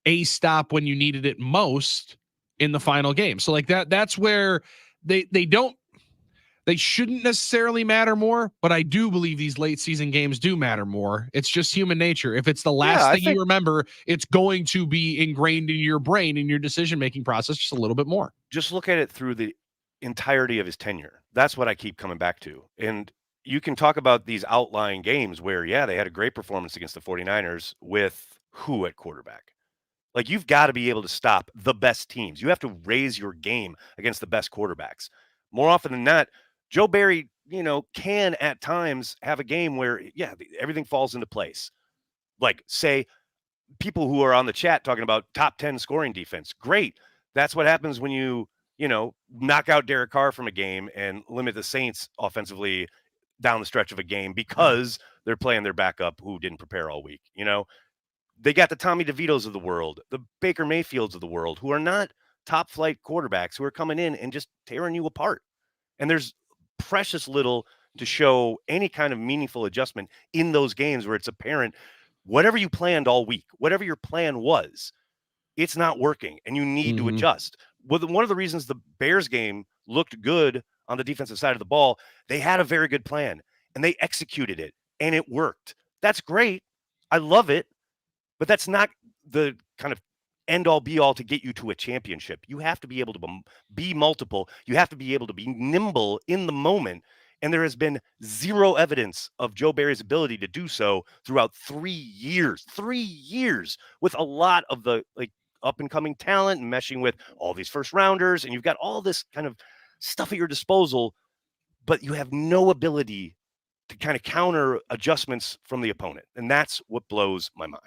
Speaker 5: a stop when you needed it most in the final game. So like that's where they shouldn't necessarily matter more, but I do believe these late season games do matter more. It's just human nature. If it's the last thing you remember, it's going to be ingrained in your brain, in your decision-making process, just a little bit more.
Speaker 4: Just look at it through the entirety of his tenure. That's what I keep coming back to. And you can talk about these outlying games where, they had a great performance against the 49ers with who at quarterback? Like, you've got to be able to stop the best teams. You have to raise your game against the best quarterbacks. More often than not, Joe Barry, can at times have a game where, everything falls into place. Like, say, people who are on the chat talking about top 10 scoring defense. Great. That's what happens when you knock out Derek Carr from a game and limit the Saints offensively down the stretch of a game because they're playing their backup who didn't prepare all week. They got the Tommy DeVitos of the world, the Baker Mayfields of the world, who are not top flight quarterbacks, who are coming in and just tearing you apart. And there's precious little to show any kind of meaningful adjustment in those games where it's apparent whatever you planned all week, whatever your plan was, it's not working and you need to adjust. One of the reasons the Bears game looked good on the defensive side of the ball, they had a very good plan and they executed it and it worked. That's great. I love it. But that's not the kind of end all be all to get you to a championship. You have to be able to be multiple. You have to be able to be nimble in the moment. And there has been zero evidence of Joe Barry's ability to do so throughout 3 years with a lot of the up and coming talent and meshing with all these first rounders. And you've got all this kind of stuff at your disposal, but you have no ability to kind of counter adjustments from the opponent. And that's what blows my mind.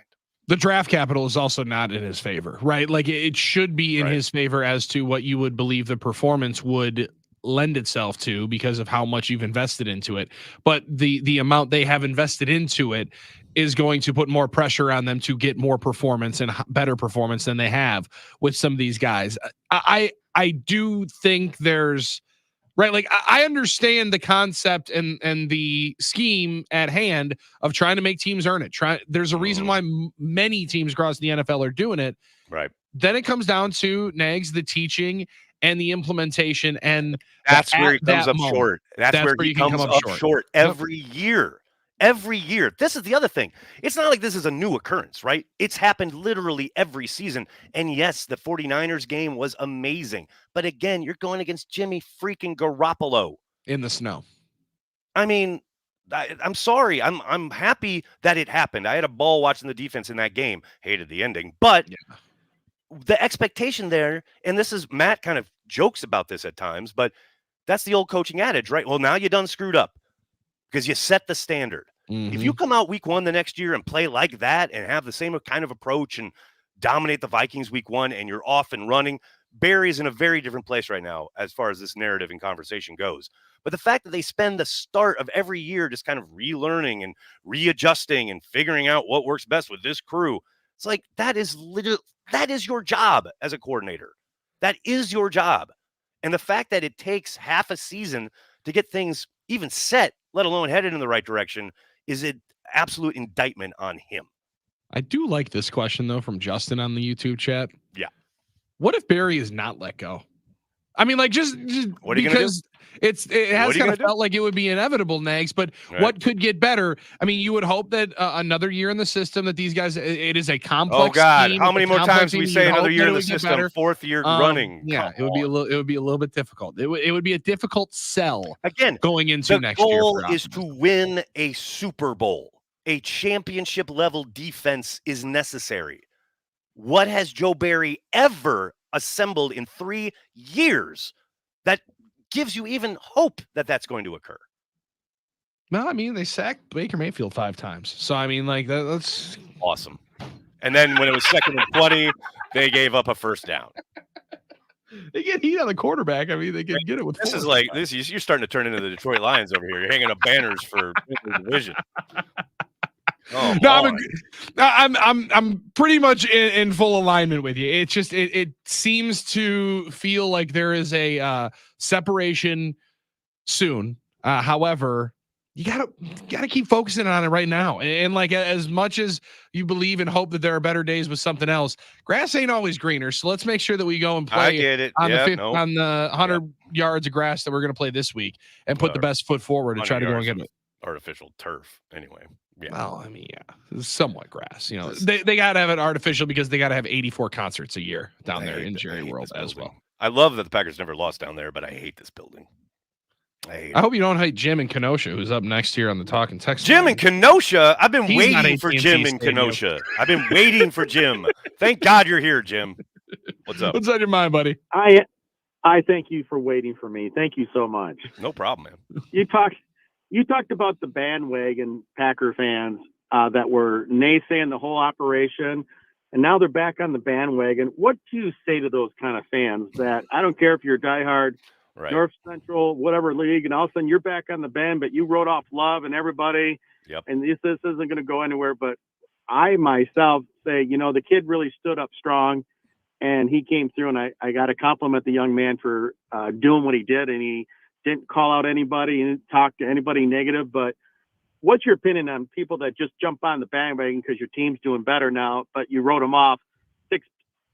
Speaker 5: The draft capital is also not in his favor, right? Like it should be in his favor as to what you would believe the performance would lend itself to because of how much you've invested into it. But the amount they have invested into it is going to put more pressure on them to get more performance and better performance than they have with some of these guys. I do think there's right. Like I understand the concept and the scheme at hand of trying to make teams earn it. There's a reason why many teams across the NFL are doing it.
Speaker 4: Right.
Speaker 5: Then it comes down to Nags, the teaching and the implementation. And
Speaker 4: that's where he comes up short. That's where he comes up short every year. Every year. This is the other thing. It's not like this is a new occurrence, right? It's happened literally every season. And yes, the 49ers game was amazing. But again, you're going against Jimmy freaking Garoppolo.
Speaker 5: In the snow.
Speaker 4: I mean, I'm sorry. I'm happy that it happened. I had a ball watching the defense in that game. Hated the ending. But the expectation there, and this is, Matt kind of jokes about this at times, but that's the old coaching adage, right? Well, now you done screwed up. Because you set the standard. If you come out week 1 the next year and play like that and have the same kind of approach and dominate the Vikings week 1 and you're off and running, Barry's in a very different place right now as far as this narrative and conversation goes. But the fact that they spend the start of every year just kind of relearning and readjusting and figuring out what works best with this crew, It's like that is your job as a coordinator. That is your job. And the fact that it takes half a season to get things even set, let alone headed in the right direction, is an absolute indictment on him.
Speaker 5: I do like this question though from Justin on the YouTube chat.
Speaker 4: Yeah.
Speaker 5: What if Barry is not let go? I mean, like just
Speaker 4: what are you
Speaker 5: because it has kind of felt like it would be inevitable, Nags, but what could get better? I mean, you would hope that another year in the system that these guys, it is a complex.
Speaker 4: Oh God,
Speaker 5: scheme,
Speaker 4: how many more times we say another year in the system?
Speaker 5: Better.
Speaker 4: Fourth year running.
Speaker 5: Yeah, it would be a little bit difficult. It would be a difficult sell
Speaker 4: again
Speaker 5: going into next year.
Speaker 4: The goal is to win a Super Bowl. A championship level defense is necessary. What has Joe Barry ever assembled in 3 years that gives you even hope that that's going to occur?
Speaker 5: No, I mean, they sacked Baker Mayfield 5 times. So, I mean, like, that's
Speaker 4: awesome. And then when it was 2nd and 20, they gave up a first down.
Speaker 5: They get heat on the quarterback. I mean, they can get it with
Speaker 4: this. Is like this. You're starting to turn into the Detroit Lions over here. You're hanging up banners for the division. Oh,
Speaker 5: no, I'm pretty much in full alignment with you. It's just it seems to feel like there is a separation soon. However, you gotta keep focusing on it right now. And like as much as you believe and hope that there are better days with something else, grass ain't always greener. So let's make sure that we go and play on the 100 yards of grass that we're going to play this week and put the best foot forward and try to go and get it.
Speaker 4: Artificial turf anyway. Yeah.
Speaker 5: Well, I mean, yeah, it's somewhat grass. You know, they got to have it artificial because they got to have 84 concerts a year down there in Jerry World as well.
Speaker 4: I love that the Packers never lost down there, but I hate this building.
Speaker 5: I hope you don't hate Jim in Kenosha, who's up next here on the Talk and Text.
Speaker 4: Jim in Kenosha? I've been waiting for Jim in Kenosha. I've been waiting for Jim. Thank God you're here, Jim. What's up?
Speaker 5: What's on your mind, buddy?
Speaker 6: I thank you for waiting for me. Thank you so much.
Speaker 4: No problem, man.
Speaker 6: You talked about the bandwagon Packer fans that were naysaying the whole operation, and now they're back on the bandwagon. What do you say to those kind of fans that I don't care if you're a diehard North Central, whatever league, and all of a sudden you're back on the band, but you wrote off Love and everybody, and this isn't going to go anywhere. But I myself say, the kid really stood up strong, and he came through, and I got to compliment the young man for doing what he did, and he didn't call out anybody and talk to anybody negative. But what's your opinion on people that just jump on the bandwagon because your team's doing better now, but you wrote them off 6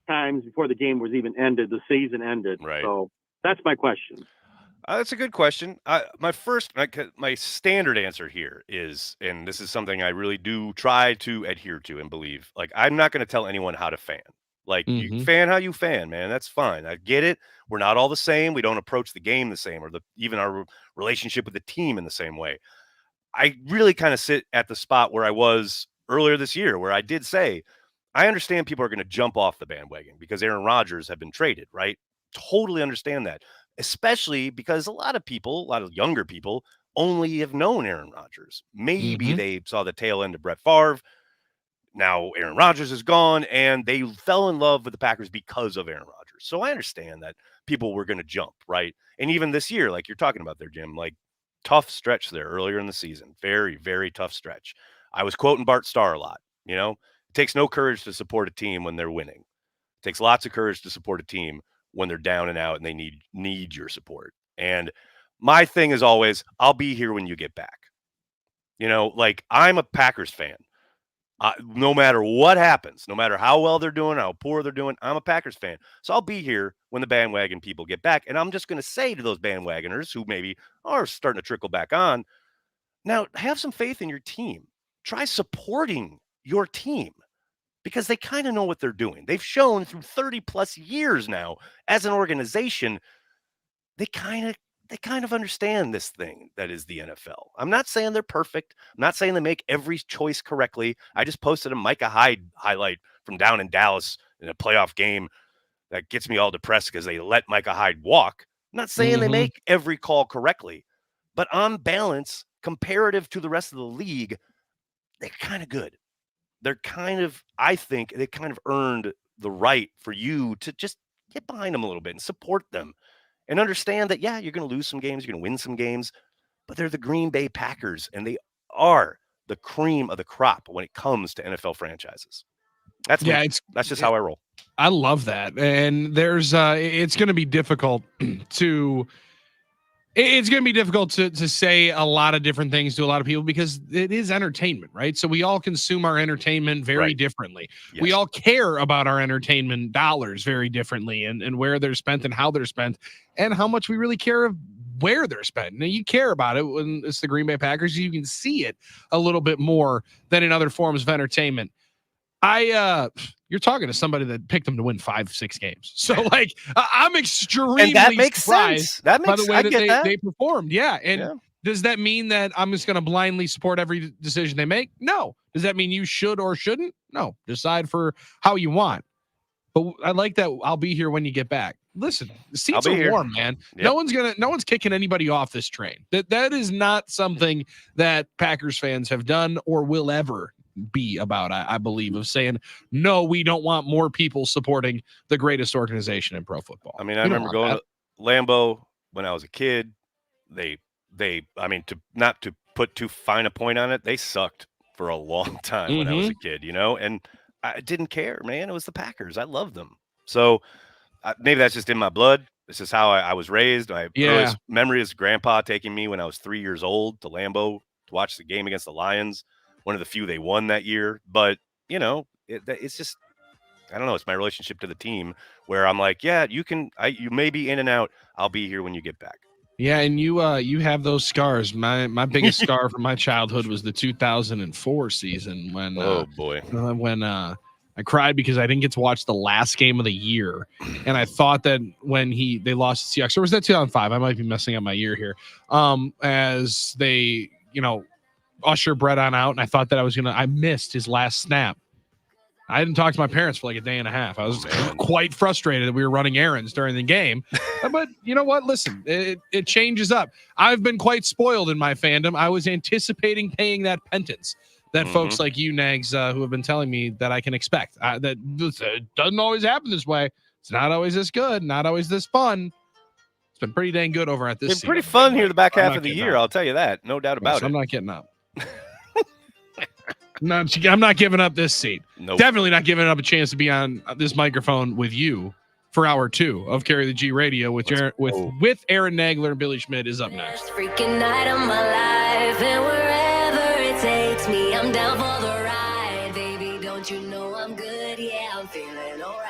Speaker 6: times before the game was even ended, the season ended?
Speaker 4: Right.
Speaker 6: So that's my question.
Speaker 4: That's a good question. My standard answer here is, and this is something I really do try to adhere to and believe, like, I'm not going to tell anyone how to fan. Like, you fan how you fan, man. That's fine. I get it. We're not all the same. We don't approach the game the same, or even our relationship with the team in the same way. I really kind of sit at the spot where I was earlier this year, where I did say, I understand people are going to jump off the bandwagon because Aaron Rodgers had been traded, right? Totally understand that, especially because a lot of younger people only have known Aaron Rodgers. Maybe they saw the tail end of Brett Favre. Now Aaron Rodgers is gone, and they fell in love with the Packers because of Aaron Rodgers. So I understand that people were going to jump, right? And even this year, like you're talking about there, Jim, like tough stretch there earlier in the season. Very, very tough stretch. I was quoting Bart Starr a lot. It takes no courage to support a team when they're winning. It takes lots of courage to support a team when they're down and out and they need your support. And my thing is always, I'll be here when you get back. Like, I'm a Packers fan. No matter what happens, no matter how well they're doing, how poor they're doing, I'm a Packers fan. So I'll be here when the bandwagon people get back. And I'm just going to say to those bandwagoners who maybe are starting to trickle back on, now have some faith in your team. Try supporting your team because they kind of know what they're doing. They've shown through 30 plus years now as an organization, they kind of understand this thing that is the NFL. I'm not saying they're perfect. I'm not saying they make every choice correctly. I just posted a Micah Hyde highlight from down in Dallas in a playoff game that gets me all depressed because they let Micah Hyde walk. I'm not saying they make every call correctly, but on balance, comparative to the rest of the league, they're kind of good. They're I think they kind of earned the right for you to just get behind them a little bit and support them. And understand that, you're going to lose some games, you're going to win some games, but they're the Green Bay Packers, and they are the cream of the crop when it comes to NFL franchises. That's me.
Speaker 5: it's
Speaker 4: That's just how I roll.
Speaker 5: I love that. And there's it's going to be difficult to it's going to be difficult to say a lot of different things to a lot of people because it is entertainment, right? So we all consume our entertainment very
Speaker 4: Right.
Speaker 5: differently.
Speaker 4: Yes.
Speaker 5: We all care about our entertainment dollars very differently and where they're spent and how they're spent and how much we really care of where they're spent. Now you care about it when it's the Green Bay Packers. You can see it a little bit more than in other forms of entertainment. You're talking to somebody that picked them to win 5-6 games. So like I'm extremely
Speaker 4: And that makes
Speaker 5: surprised
Speaker 4: sense. That
Speaker 5: by
Speaker 4: makes
Speaker 5: the way
Speaker 4: I
Speaker 5: that
Speaker 4: get that.
Speaker 5: they performed. Yeah. And
Speaker 4: Yeah.
Speaker 5: does that mean that I'm just going to blindly support every decision they make? No. Does that mean you should or shouldn't? No. Decide for how you want. But I like that I'll be here when you get back. Listen, the seats are warm, man.
Speaker 4: Yep.
Speaker 5: No one's kicking anybody off this train. That is not something that Packers fans have done or will ever be about, I believe, of saying, no, we don't want more people supporting the greatest organization in pro football.
Speaker 4: I mean, I remember going to Lambeau when I was a kid. I mean, not to put too fine a point on it, they sucked for a long time when I was a kid, and I didn't care, man. It was the Packers. I loved them. So maybe that's just in my blood. This is how I was raised. My earliest memory is grandpa taking me when I was 3 years old to Lambeau to watch the game against the Lions. One of the few they won that year. But, it's just, I don't know. It's my relationship to the team where I'm like, yeah, you may be in and out. I'll be here when you get back.
Speaker 5: Yeah, and you have those scars. My biggest scar from my childhood was the 2004 season when I cried because I didn't get to watch the last game of the year, and I thought that when they lost to Seahawks, or was that 2005? I might be messing up my year here. As they usher Brett on out, and I thought that I missed his last snap. I didn't talk to my parents for like a day and a half. I was quite frustrated that we were running errands during the game. But you know what? Listen, it changes up. I've been quite spoiled in my fandom. I was anticipating paying that penance that folks like you, Nags, who have been telling me that I can expect. That it doesn't always happen this way. It's not always this good, not always this fun. It's been pretty dang good over at this.
Speaker 4: It's been pretty fun here the back half of the year. I'll tell you that. No doubt about it.
Speaker 5: I'm not getting up. I'm not giving up this seat.
Speaker 4: Nope.
Speaker 5: Definitely not giving up a chance to be on this microphone with you for hour 2 of Carry the G Radio with Aaron Nagler and Billy Schmid is up next.
Speaker 7: Freaking night of my life, and wherever it takes me, I'm down for the ride, baby. Don't you know I'm good? Yeah, I'm feeling alright.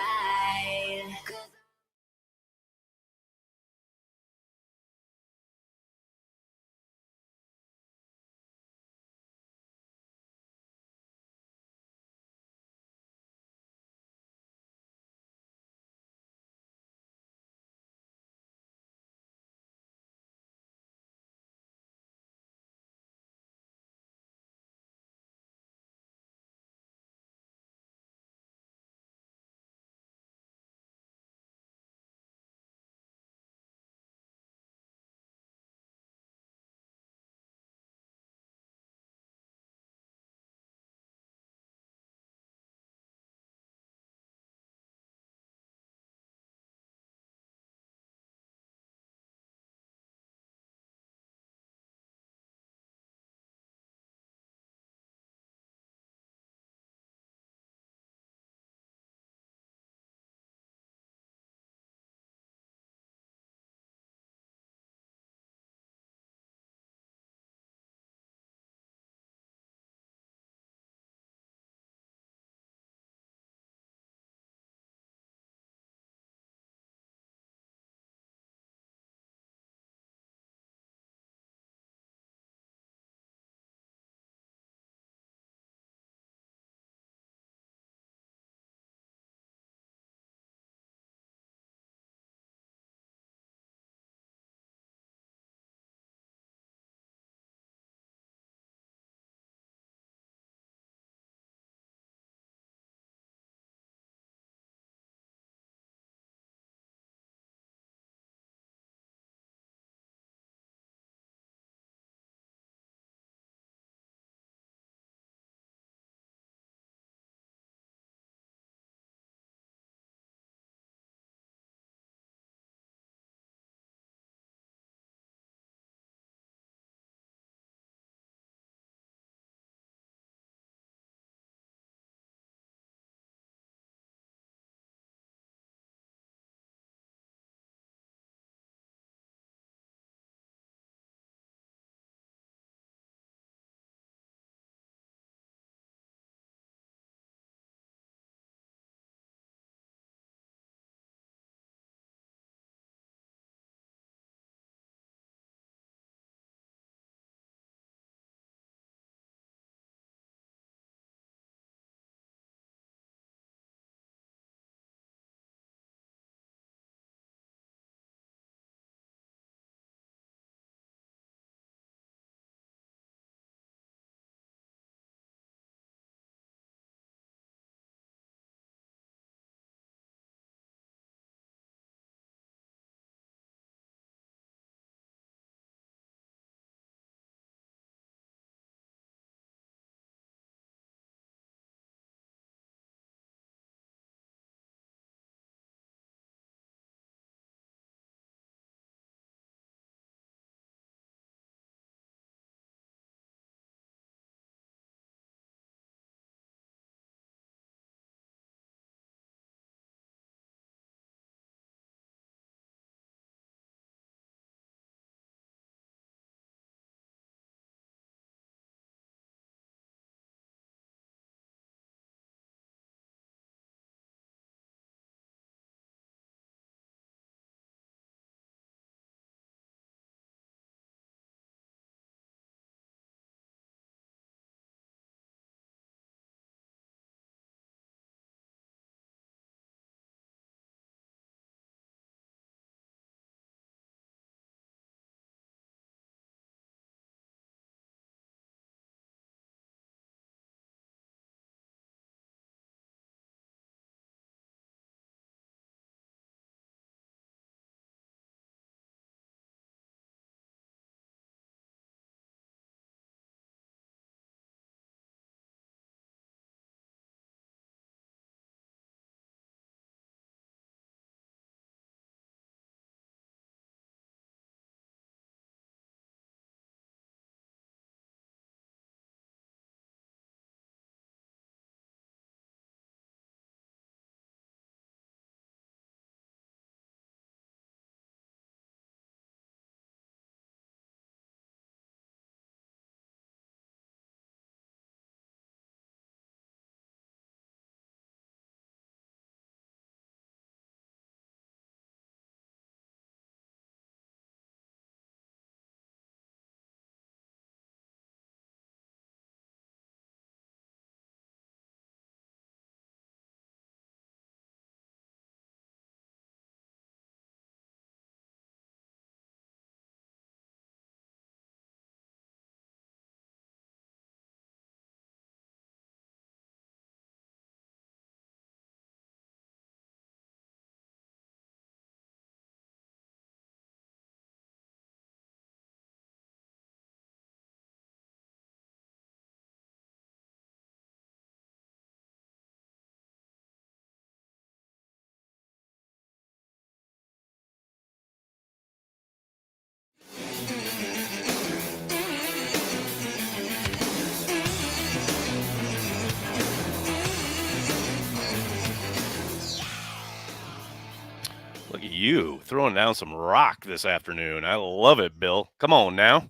Speaker 4: you throwing down some rock this afternoon. I love it, Bill. Come on now.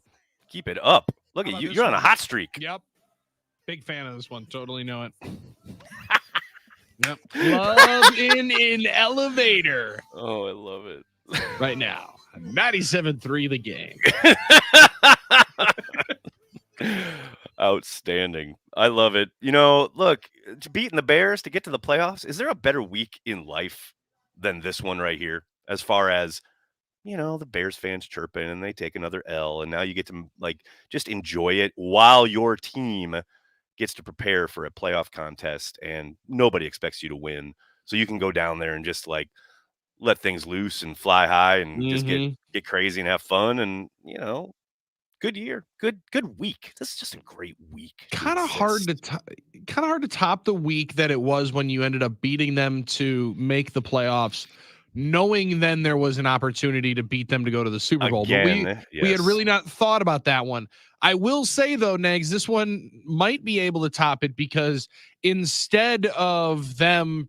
Speaker 4: Keep it up. Look at you. You're on a hot streak.
Speaker 5: Yep. Big fan of this one. Totally know it. Yep. Love in an elevator.
Speaker 4: Oh, I love it.
Speaker 5: Right now. 97.3 the game.
Speaker 4: Outstanding. I love it. Look, beating the Bears to get to the playoffs, is there a better week in life than this one right here? As far as, the Bears fans chirping and they take another L, and now you get to just enjoy it while your team gets to prepare for a playoff contest and nobody expects you to win. So you can go down there and just let things loose and fly high and just get crazy and have fun. And, good year, good week. This is just a great week.
Speaker 5: Kind of hard to top the week that it was when you ended up beating them to make the playoffs, knowing then there was an opportunity to beat them to go to the Super Bowl.
Speaker 4: Again,
Speaker 5: but we had really not thought about that one. I will say though, Nags, this one might be able to top it because instead of them,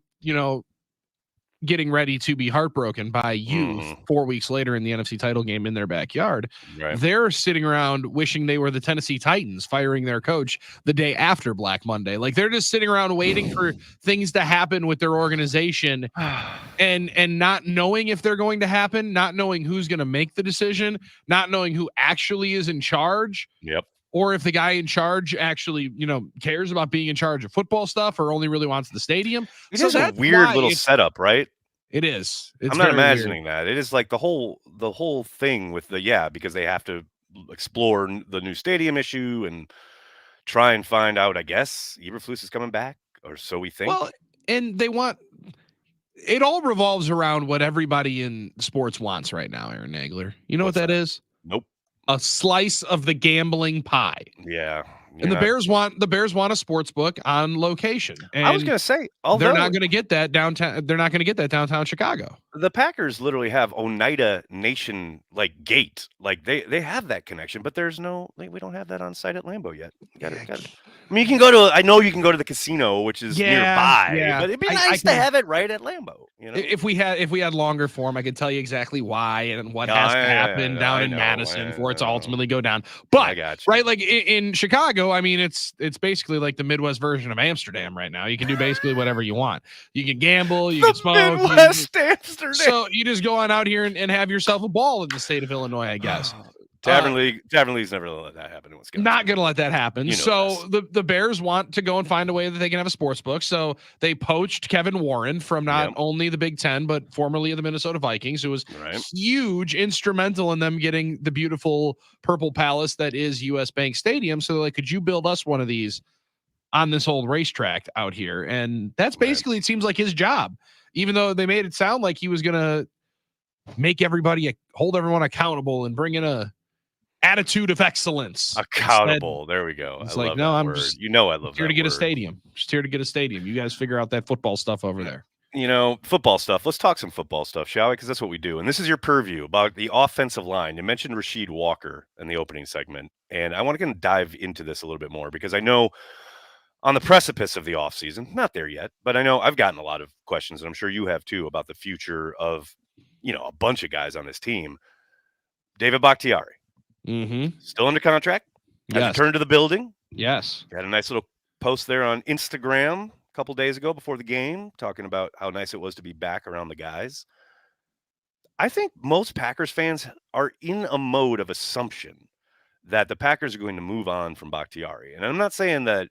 Speaker 5: getting ready to be heartbroken by you 4 weeks later in the NFC title game in their backyard, they're sitting around wishing they were the Tennessee Titans firing their coach the day after Black Monday. Like they're just sitting around waiting for things to happen with their organization and not knowing if they're going to happen, not knowing who's going to make the decision, not knowing who actually is in charge.
Speaker 4: Yep.
Speaker 5: Or if the guy in charge actually, cares about being in charge of football stuff or only really wants the stadium.
Speaker 4: It is a weird little setup, right?
Speaker 5: It is.
Speaker 4: I'm not imagining that. It is like the whole thing with because they have to explore the new stadium issue and try and find out, I guess, Eberflus is coming back, or so we think.
Speaker 5: Well, and it all revolves around what everybody in sports wants right now, Aaron Nagler. You know what that is?
Speaker 4: Nope.
Speaker 5: A slice of the gambling pie.
Speaker 4: Yeah.
Speaker 5: And the Bears want a sports book on location. And
Speaker 4: I was going to say,
Speaker 5: they're not going to get that downtown. They're not going to get that downtown Chicago.
Speaker 4: The Packers literally have Oneida Nation gate. They have that connection, but there's no. We don't have that on site at Lambeau yet. Got it. I mean, you can go to. I know you can go to the casino, which is nearby. But it'd be nice to have it right at Lambeau.
Speaker 5: If we had longer form, I could tell you exactly why and what has to happen down in Madison for it to ultimately go down. But right, in Chicago, I mean, it's basically like the Midwest version of Amsterdam right now. You can do basically whatever you want. You can gamble, you can smoke.
Speaker 4: Midwest Amsterdam.
Speaker 5: So you just go on out here and have yourself a ball in the state of Illinois, I guess.
Speaker 4: Tavern League's never gonna let that happen.
Speaker 5: Not gonna let that happen. So the Bears want to go and find a way that they can have a sports book. So they poached Kevin Warren from not only the Big Ten, but formerly of the Minnesota Vikings, who was huge, instrumental in them getting the beautiful purple palace that is US Bank Stadium. So they're like, could you build us one of these on this old racetrack out here? And that's basically, it seems like his job, even though they made it sound like he was gonna make hold everyone accountable and bring in a attitude of excellence.
Speaker 4: Accountable. Instead, there we go.
Speaker 5: It's like, no, I'm just,
Speaker 4: I love
Speaker 5: here to get a stadium. Just here to get a stadium. You guys figure out that football stuff over there.
Speaker 4: Football stuff. Let's talk some football stuff, shall we? Because that's what we do. And this is your purview about the offensive line. You mentioned Rasheed Walker in the opening segment, and I want to dive into this a little bit more because I know on the precipice of the offseason, not there yet, but I know I've gotten a lot of questions, and I'm sure you have too, about the future of, a bunch of guys on this team. David Bakhtiari. Still under contract. Has returned to the building.
Speaker 5: Yes.
Speaker 4: Got a nice little post there on Instagram a couple days ago before the game, talking about how nice it was to be back around the guys. I think most Packers fans are in a mode of assumption that the Packers are going to move on from Bakhtiari. And I'm not saying that,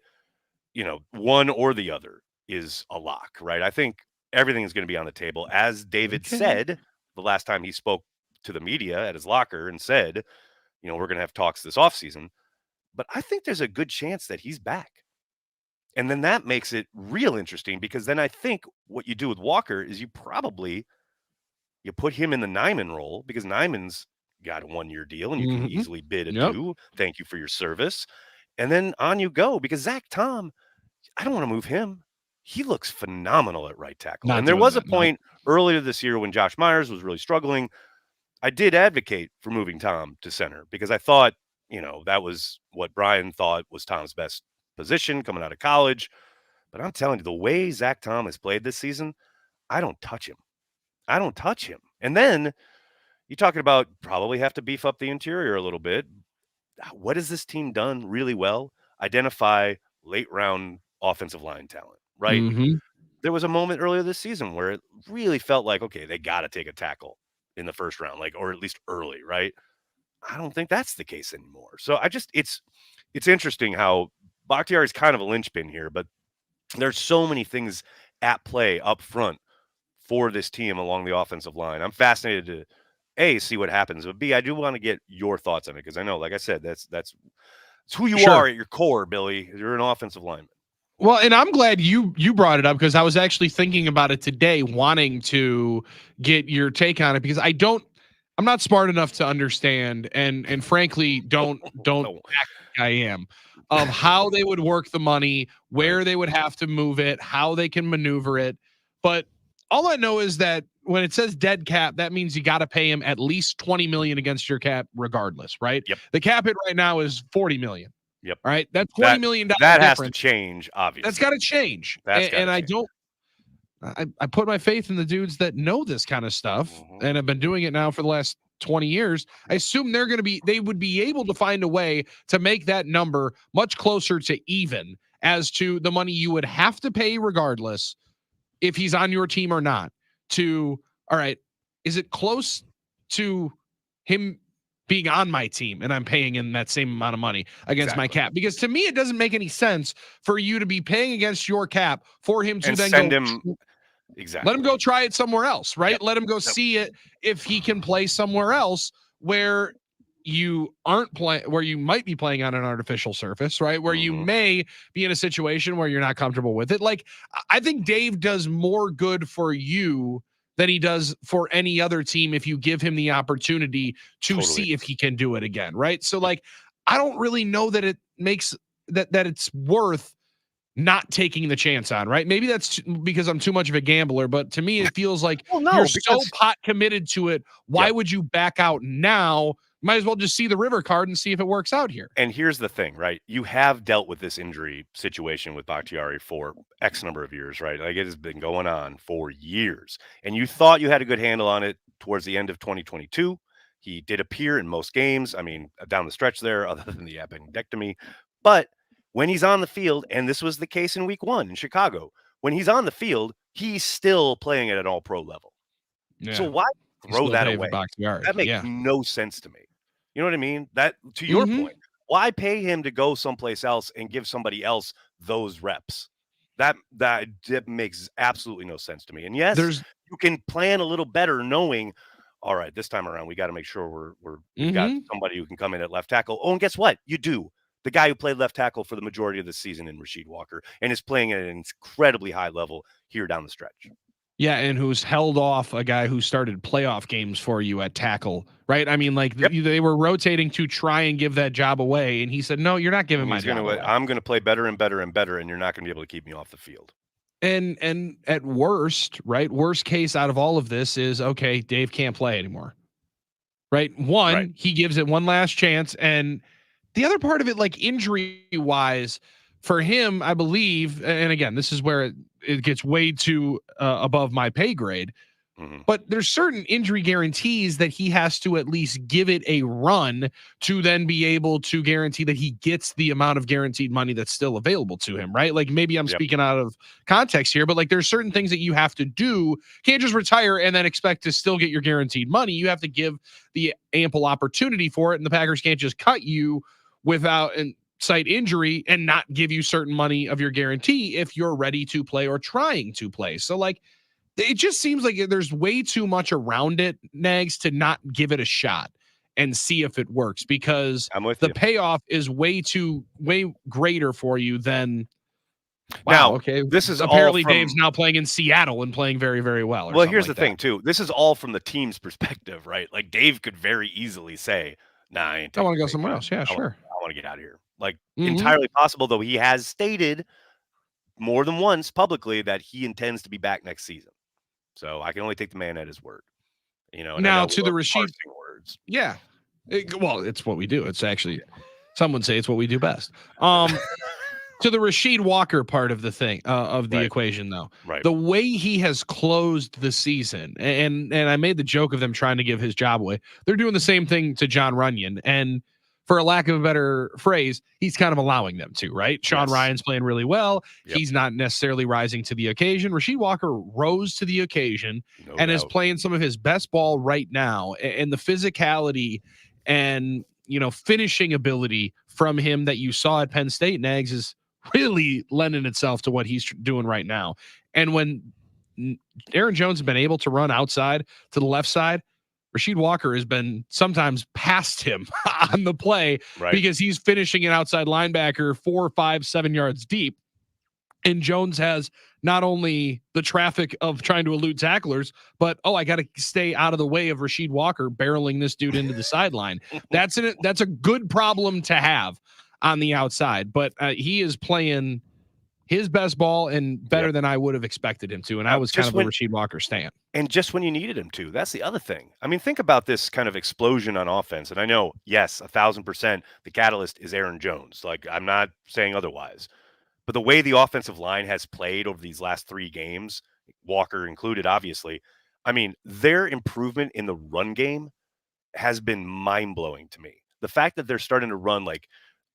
Speaker 4: one or the other is a lock, right? I think everything is going to be on the table. As David said the last time he spoke to the media at his locker and said, we're going to have talks this offseason, but I think there's a good chance that he's back. And then that makes it real interesting because then I think what you do with Walker is you put him in the Nyman role because Nyman's got a 1-year deal and you can easily bid a 2. Thank you for your service. And then on you go because Zach Tom, I don't want to move him. He looks phenomenal at right tackle. And there was a point earlier this year when Josh Myers was really struggling. I did advocate for moving Tom to center because I thought, that was what Brian thought was Tom's best position coming out of college. But I'm telling you, the way Zach Tom has played this season, I don't touch him. And then you're talking about probably have to beef up the interior a little bit. What has this team done really well? Identify late round offensive line talent, right?
Speaker 5: Mm-hmm.
Speaker 4: There was a moment earlier this season where it really felt like, okay, they got to take a tackle in the first round, like, or at least early, right? I don't think that's the case anymore. So it's interesting how Bakhtiari is kind of a linchpin here, but there's so many things at play up front for this team along the offensive line. I'm fascinated to A, see what happens, but B, I do want to get your thoughts on it because I know, like I said, that's it's who you
Speaker 5: Sure.
Speaker 4: are at your core, Billy. You're an offensive lineman.
Speaker 5: Well, and I'm glad you brought it up because I was actually thinking about it today, wanting to get your take on it because I'm not smart enough to understand and frankly don't act like I am of how they would work the money, where they would have to move it, how they can maneuver it. But all I know is that when it says dead cap, that means you got to pay him at least 20 million against your cap regardless, right?
Speaker 4: Yep.
Speaker 5: The cap hit right now is 40 million.
Speaker 4: Yep.
Speaker 5: All right. That's $20 million.
Speaker 4: That has to change, obviously.
Speaker 5: That's got to change. I put my faith in the dudes that know this kind of stuff and have been doing it now for the last 20 years. I assume they would be able to find a way to make that number much closer to even as to the money you would have to pay regardless if he's on your team or not. All right, is it close to him being on my team and I'm paying him that same amount of money against my cap? Because to me, it doesn't make any sense for you to be paying against your cap for him to
Speaker 4: and
Speaker 5: then
Speaker 4: send
Speaker 5: go,
Speaker 4: him. Exactly.
Speaker 5: Let him go try it somewhere else, right?
Speaker 4: Yep.
Speaker 5: Let him go see it if he can play somewhere else where you aren't playing, where you might be playing on an artificial surface, right? Where you may be in a situation where you're not comfortable with it. Like, I think Dave does more good for you than he does for any other team if you give him the opportunity to see if he can do it again, right? So, like, I don't really know that it makes that it's worth not taking the chance on, right? Maybe that's because I'm too much of a gambler, but to me, it feels like you're so pot committed to it. Why would you back out now? Might as well just see the river card and see if it works out here.
Speaker 4: And here's the thing, right? You have dealt with this injury situation with Bakhtiari for X number of years, right? Like, it has been going on for years. And you thought you had a good handle on it towards the end of 2022. He did appear in most games. I mean, down the stretch there, other than the appendectomy. But when he's on the field, and this was the case in week 1 in Chicago, when he's on the field, he's still playing at an all-pro level. Yeah. So why throw that away? That makes no sense to me. You know what I mean? That, to your point, why pay him to go someplace else and give somebody else those reps? That makes absolutely no sense to me. And yes, you can plan a little better knowing, all right, this time around, we got to make sure we've got somebody who can come in at left tackle. Oh, and guess what? You do. The guy who played left tackle for the majority of the season in Rasheed Walker and is playing at an incredibly high level here down the stretch.
Speaker 5: Yeah, and who's held off a guy who started playoff games for you at tackle, right? I mean, like, they were rotating to try and give that job away, and he said, no, you're not giving my job away.
Speaker 4: I'm going to play better and better and better, and you're not going to be able to keep me off the field.
Speaker 5: And at worst, right, worst case out of all of this is, okay, Dave can't play anymore, right? He gives it one last chance, and the other part of it, like, injury-wise, for him, I believe, and again, this is where it gets way too above my pay grade, but there's certain injury guarantees that he has to at least give it a run to then be able to guarantee that he gets the amount of guaranteed money that's still available to him, right? Like, maybe I'm speaking out of context here, but, like, there's certain things that you have to do. Can't just retire and then expect to still get your guaranteed money. You have to give the ample opportunity for it, and the Packers can't just cut you without and cite injury and not give you certain money of your guarantee if you're ready to play or trying to play. So, like, it just seems like there's way too much around it, Nags, to not give it a shot and see if it works, because the payoff is way greater for you than
Speaker 4: this is
Speaker 5: apparently Dave's now playing in Seattle and playing very, very well.
Speaker 4: Well, here's the thing too. This is all from the team's perspective, right? Like, Dave could very easily say, nah, I
Speaker 5: want to go somewhere else. Yeah, sure.
Speaker 4: I want to get out of here. Like, entirely possible, though he has stated more than once publicly that he intends to be back next season. So I can only take the man at his word. You know, and
Speaker 5: now to the Rasheed
Speaker 4: words.
Speaker 5: Yeah. Well, it's what we do. It's actually, some would say it's what we do best. To To the Rasheed Walker part of the thing, of the
Speaker 4: Right.
Speaker 5: equation, though,
Speaker 4: Right.
Speaker 5: the way he has closed the season, and I made the joke of them trying to give his job away. They're doing the same thing to John Runyon, and for a lack of a better phrase, he's kind of allowing them to, right? Sean
Speaker 4: Yes.
Speaker 5: Ryan's playing really well.
Speaker 4: Yep.
Speaker 5: He's not necessarily rising to the occasion. Rasheed Walker rose to the occasion
Speaker 4: No
Speaker 5: and is
Speaker 4: doubt.
Speaker 5: playing some of his best ball right now. And the physicality and, finishing ability from him that you saw at Penn State, Nags, is really lending itself to what he's doing right now. And when Aaron Jones has been able to run outside to the left side, Rasheed Walker has been sometimes past him on the play
Speaker 4: Right.
Speaker 5: because he's finishing an outside linebacker 4, 5, 7 yards deep. And Jones has not only the traffic of trying to elude tacklers, but, I got to stay out of the way of Rasheed Walker barreling this dude into the sideline. That's a good problem to have on the outside, but he is playing his best ball and better than I would have expected him to. And I was kind of a Rasheed Walker stan.
Speaker 4: And just when you needed him to. That's the other thing. I mean, think about this kind of explosion on offense. And I know, yes, 1,000%, the catalyst is Aaron Jones. Like, I'm not saying otherwise. But the way the offensive line has played over these last 3 games, Walker included, obviously, I mean, their improvement in the run game has been mind-blowing to me. The fact that they're starting to run like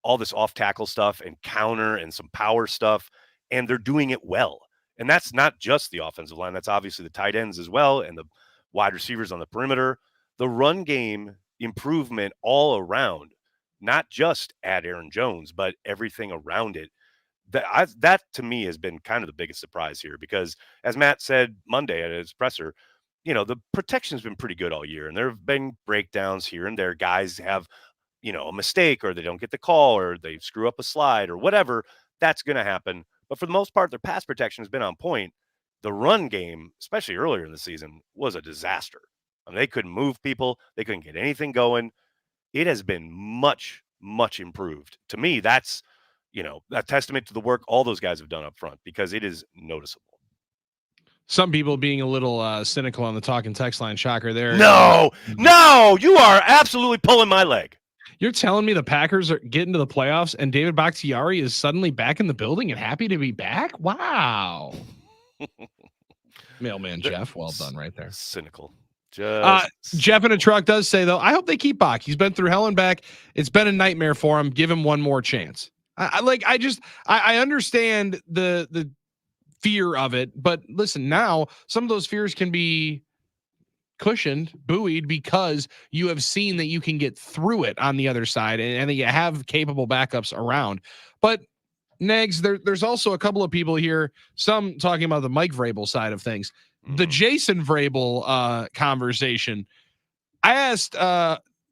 Speaker 4: all this off-tackle stuff and counter and some power stuff, and they're doing it well. And that's not just the offensive line. That's obviously the tight ends as well and the wide receivers on the perimeter. The run game improvement all around, not just at Aaron Jones, but everything around it. That to me has been kind of the biggest surprise here because, as Matt said Monday at his presser, the protection's been pretty good all year, and there have been breakdowns here and there. Guys have, a mistake, or they don't get the call, or they screw up a slide, or whatever. That's going to happen. But for the most part, their pass protection has been on point. The run game, especially earlier in the season, was a disaster. I mean, they couldn't move people. They couldn't get anything going. It has been much, much improved. To me, that's a testament to the work all those guys have done up front because it is noticeable.
Speaker 5: Some people being a little cynical on the talking text line. Shocker there.
Speaker 4: No, you are absolutely pulling my leg.
Speaker 5: You're telling me the Packers are getting to the playoffs and David Bakhtiari is suddenly back in the building and happy to be back? Wow. Mailman Jeff, well done right there.
Speaker 4: Cynical.
Speaker 5: Jeff in a truck does say, though, I hope they keep Bach. He's been through hell and back. It's been a nightmare for him. Give him one more chance. I understand the fear of it, but listen, now some of those fears can be cushioned, buoyed, because you have seen that you can get through it on the other side and that you have capable backups around. But Negs, there's also a couple of people here, some talking about the Mike Vrabel side of things. The Jason Vrabel conversation. I asked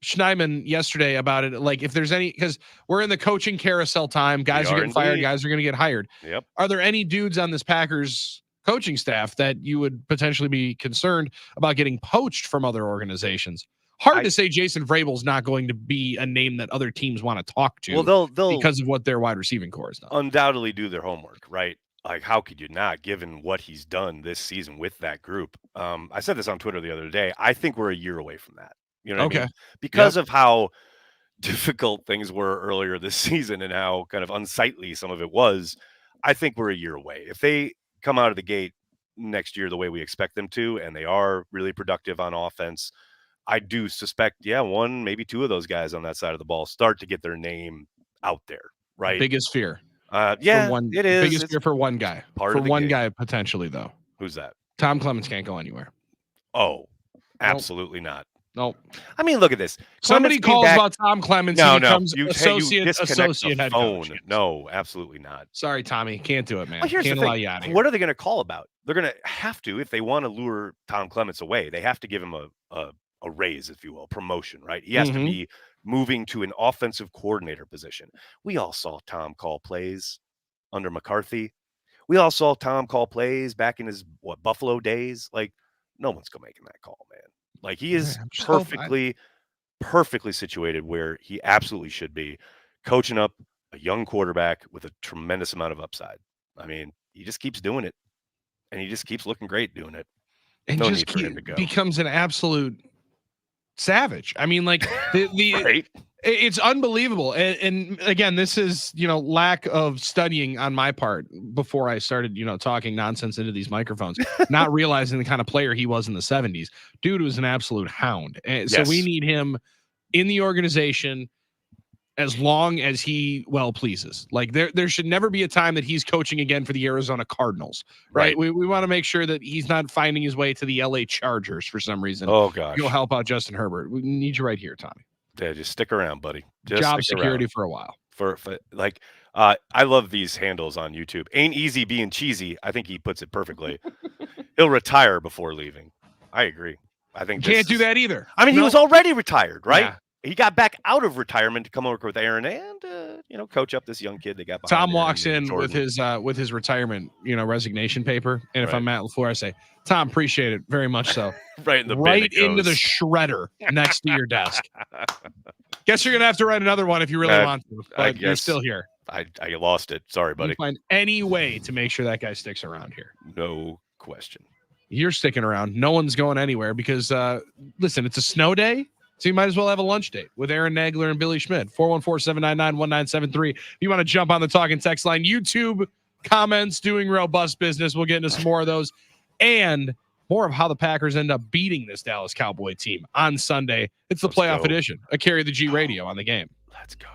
Speaker 5: Schneidman yesterday about it, like if there's any, because we're in the coaching carousel time, guys are getting fired, guys are going to get hired.
Speaker 4: Yep.
Speaker 5: Are there any dudes on this Packers coaching staff that you would potentially be concerned about getting poached from other organizations? Hard to say Jason Vrabel's not going to be a name that other teams want to talk to.
Speaker 4: Well, they'll
Speaker 5: because of what their wide receiving core is done.
Speaker 4: Undoubtedly do their homework, right? Like, how could you not, given what he's done this season with that group? I said this on Twitter the other day. I think we're a year away from that. You know what I mean? Because of how difficult things were earlier this season and how kind of unsightly some of it was, I think we're a year away. If they come out of the gate next year the way we expect them to, and they are really productive on offense, I do suspect, one, maybe 2 of those guys on that side of the ball start to get their name out there, right?
Speaker 5: Biggest fear.
Speaker 4: It is.
Speaker 5: Biggest fear for one guy. For one guy, potentially, though.
Speaker 4: Who's that?
Speaker 5: Tom Clements can't go anywhere.
Speaker 4: Oh, absolutely not.
Speaker 5: Nope.
Speaker 4: I mean, look at this.
Speaker 5: Somebody calls about Tom Clements.
Speaker 4: No,
Speaker 5: he becomes
Speaker 4: you
Speaker 5: associate head
Speaker 4: phone.
Speaker 5: coach.
Speaker 4: No, absolutely not.
Speaker 5: Sorry, Tommy. Can't do it, man.
Speaker 4: Well, here's
Speaker 5: Can't
Speaker 4: the
Speaker 5: allow
Speaker 4: thing.
Speaker 5: you out of here.
Speaker 4: What are they going to call about? They're going to have to, if they want to lure Tom Clements away, they have to give him a raise, if you will, promotion, right? He has to be moving to an offensive coordinator position. We all saw Tom call plays under McCarthy. We all saw Tom call plays back in his Buffalo days. Like, no one's making that call, man. Like, he is perfectly situated where he absolutely should be, coaching up a young quarterback with a tremendous amount of upside. I mean, he just keeps doing it, and he just keeps looking great doing it.
Speaker 5: And
Speaker 4: No
Speaker 5: just
Speaker 4: need for him to go.
Speaker 5: becomes an absolute savage. I mean, like the
Speaker 4: Right.
Speaker 5: It's unbelievable. And again, this is, lack of studying on my part before I started, talking nonsense into these microphones, not realizing the kind of player he was in the 70s. Dude was an absolute hound. And so we need him in the organization as long as he well pleases. Like there should never be a time that he's coaching again for the Arizona Cardinals, right? We want to make sure that he's not finding his way to the LA Chargers for some reason.
Speaker 4: Oh gosh.
Speaker 5: You'll help out Justin Herbert. We need you right here, Tommy.
Speaker 4: Yeah, just stick around, buddy. Just
Speaker 5: Job
Speaker 4: stick
Speaker 5: security
Speaker 4: around.
Speaker 5: for a while.
Speaker 4: For I love these handles on YouTube. Ain't easy being cheesy. I think he puts it perfectly. He'll retire before leaving. I agree. I think
Speaker 5: Can't do that either.
Speaker 4: I mean, he was already retired, right?
Speaker 5: Yeah.
Speaker 4: He got back out of retirement to come over with Aaron and coach up this young kid they got behind.
Speaker 5: Tom walks in
Speaker 4: Jordan.
Speaker 5: with his retirement, resignation paper, and if
Speaker 4: Right.
Speaker 5: I'm Matt LaFleur, I say, Tom, appreciate it very much. So
Speaker 4: right in the
Speaker 5: right
Speaker 4: bin it
Speaker 5: into the
Speaker 4: goes.
Speaker 5: shredder next to your desk. Guess you're gonna have to write another one if you really want to. But you're still here.
Speaker 4: I lost it. Sorry, buddy.
Speaker 5: You find any way to make sure that guy sticks around here.
Speaker 4: No question.
Speaker 5: You're sticking around. No one's going anywhere because listen, it's a snow day. So you might as well have a lunch date with Aaron Nagler and Billy Schmid. 414-799-1973. If you want to jump on the talk and text line, YouTube comments doing robust business. We'll get into some more of those and more of how the Packers end up beating this Dallas Cowboy team on Sunday. It's the playoff edition. I carry the G radio on the game.
Speaker 4: Let's go.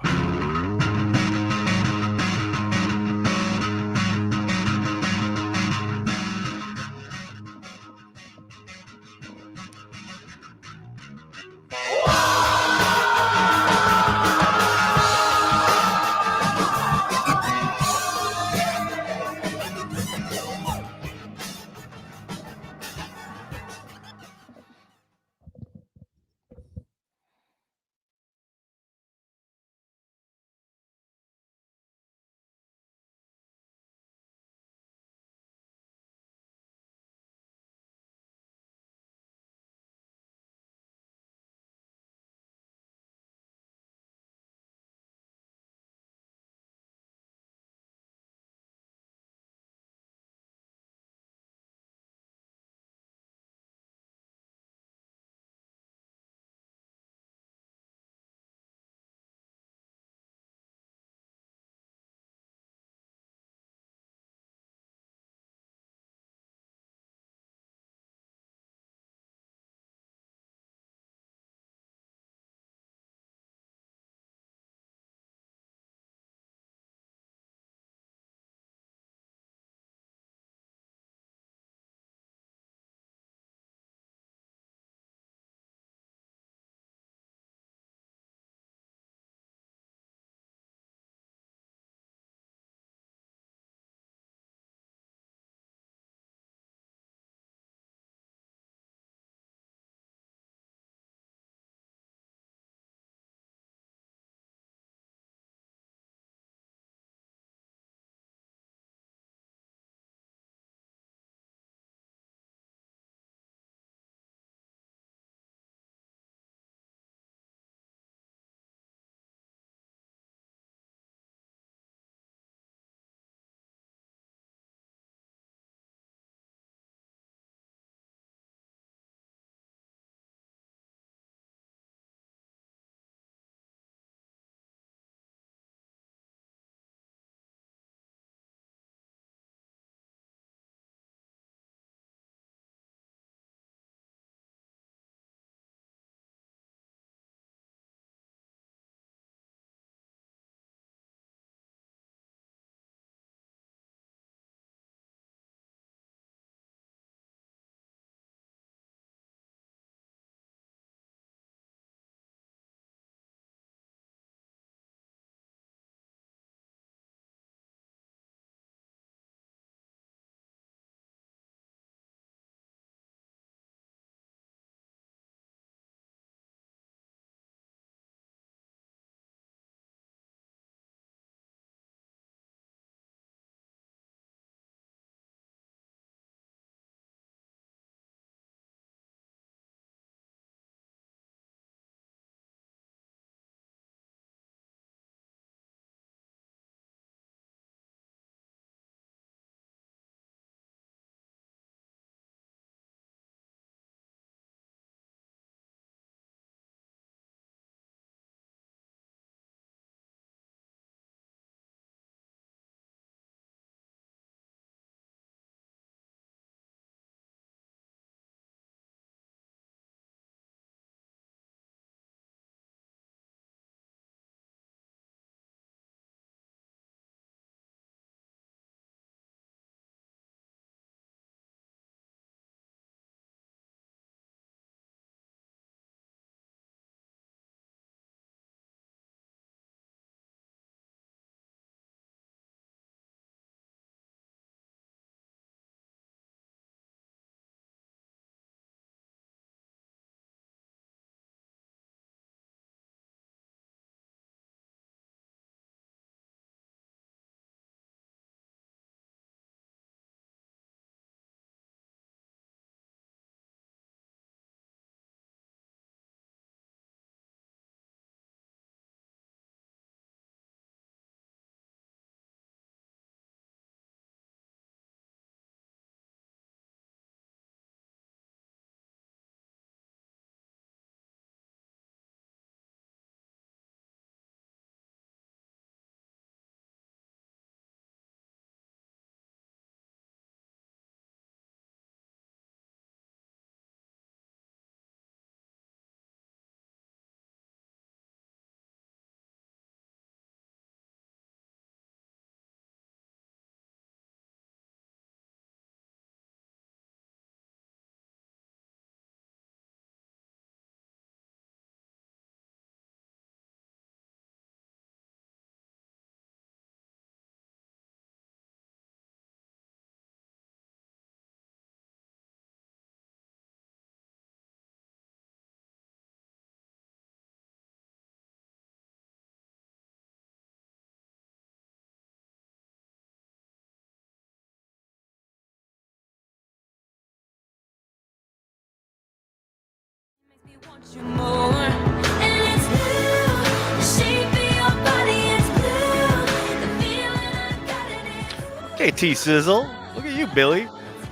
Speaker 4: KT Sizzle. Look at you, Billy.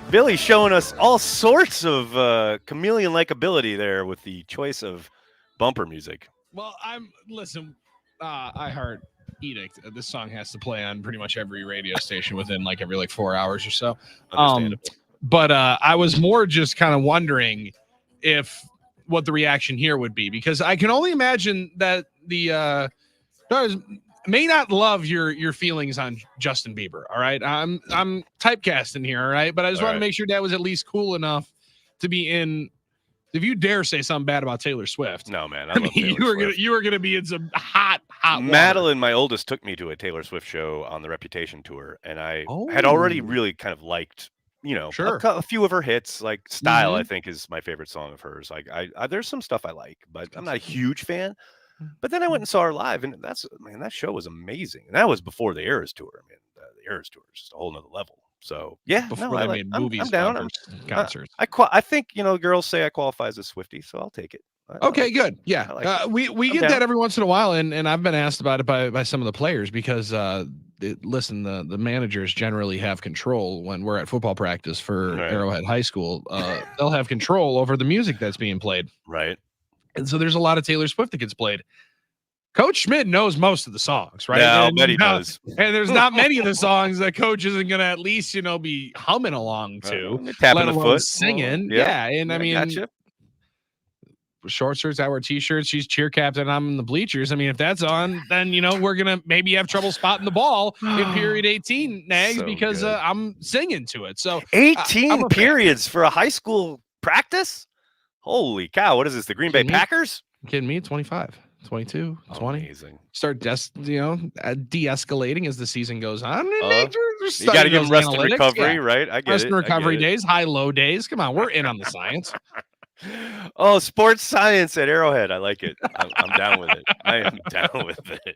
Speaker 4: Billy showing us all sorts of chameleon-like ability there with the choice of bumper music.
Speaker 5: Well, I heart edict. This song has to play on pretty much every radio station within every 4 hours or so.
Speaker 4: Understandable.
Speaker 5: But I was more just kind of wondering what the reaction here would be, because I can only imagine that the may not love your feelings on Justin Bieber. All right, I'm typecasting here. All right, but I just want to make sure that was at least cool enough to be in. If you dare say something bad about Taylor Swift,
Speaker 4: no, man,
Speaker 5: I mean, you were gonna be in some hot
Speaker 4: Madeline, my oldest, took me to a Taylor Swift show on the Reputation tour, and I had already really kind of liked, a few of her hits. Like Style, I think, is my favorite song of hers. Like I there's some stuff I like, but I'm not a huge fan. But then I went and saw her live, and that show was amazing. And that was before the Eras tour. I mean, the Eras tour is just a whole nother level. So yeah,
Speaker 5: before they made movies,
Speaker 4: I'm down.
Speaker 5: Concerts.
Speaker 4: I think girls say I qualify as a Swiftie, so I'll take it.
Speaker 5: Okay, good. Yeah, we get that every once in a while, and I've been asked about it by some of the players because listen, the managers generally have control when we're at football practice for Arrowhead High School. They'll have control over the music that's being played.
Speaker 4: Right.
Speaker 5: And so there's a lot of Taylor Swift that gets played. Coach Schmid knows most of the songs, right?
Speaker 4: Yeah, I'll bet he does.
Speaker 5: And there's not many of the songs that Coach isn't going to at least, be humming along to,
Speaker 4: tapping the foot,
Speaker 5: singing. Yeah. And I mean,
Speaker 4: gotcha.
Speaker 5: Short shirts, I wear t-shirts. She's cheer captain. I'm in the bleachers. I mean, if that's on, then, we're going to maybe have trouble spotting the ball in period 18, Nags, because I'm singing to it. So
Speaker 4: 18 periods for a high school practice? Holy cow. What is this? The Green Bay Packers?
Speaker 5: You kidding me? 25, 22, 20.
Speaker 4: Amazing.
Speaker 5: Start de-escalating as the season goes on.
Speaker 4: You got to give them rest and recovery, right? I get
Speaker 5: rest
Speaker 4: it.
Speaker 5: and recovery days, high-low days. Come on, we're in on the science.
Speaker 4: Oh, sports science at Arrowhead. I like it. I'm down with it. I am down with it.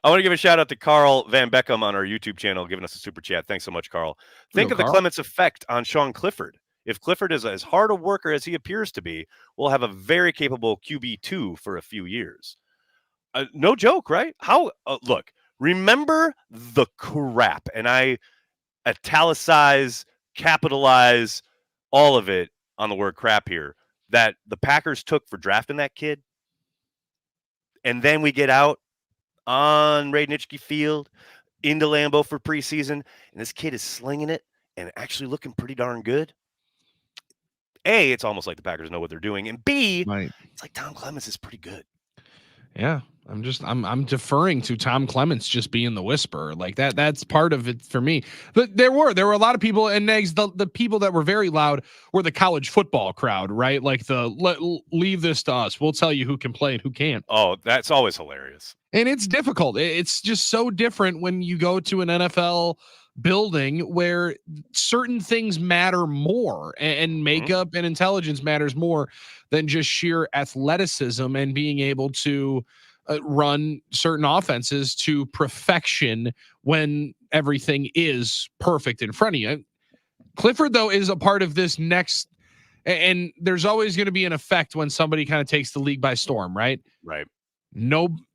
Speaker 4: I want to give a shout out to Carl Van Beckham on our YouTube channel, giving us a super chat. Thanks so much, Carl. Think of the Clements effect on Sean Clifford. If Clifford is as hard a worker as he appears to be, we'll have a very capable QB2 for a few years. No joke, right? Look, remember the crap, and I italicize, capitalize all of it on the word crap here, that the Packers took for drafting that kid. And then we get out on Radnitsky Field into Lambeau for preseason, and this kid is slinging it and actually looking pretty darn good. A, it's almost like the Packers know what they're doing, and B, it's like Tom Clements is pretty good.
Speaker 5: Yeah, I'm deferring to Tom Clements just being the whisperer. Like that's part of it for me. But there were a lot of people, and Nags, the people that were very loud were the college football crowd, right? Like leave this to us. We'll tell you who can play and who can't.
Speaker 4: Oh, that's always hilarious.
Speaker 5: And it's difficult. It's just so different when you go to an NFL building where certain things matter more, and makeup and intelligence matters more than just sheer athleticism and being able to run certain offenses to perfection when everything is perfect in front of you. Clifford, though, is a part of this next, and there's always going to be an effect when somebody kind of takes the league by storm, right?
Speaker 4: Right.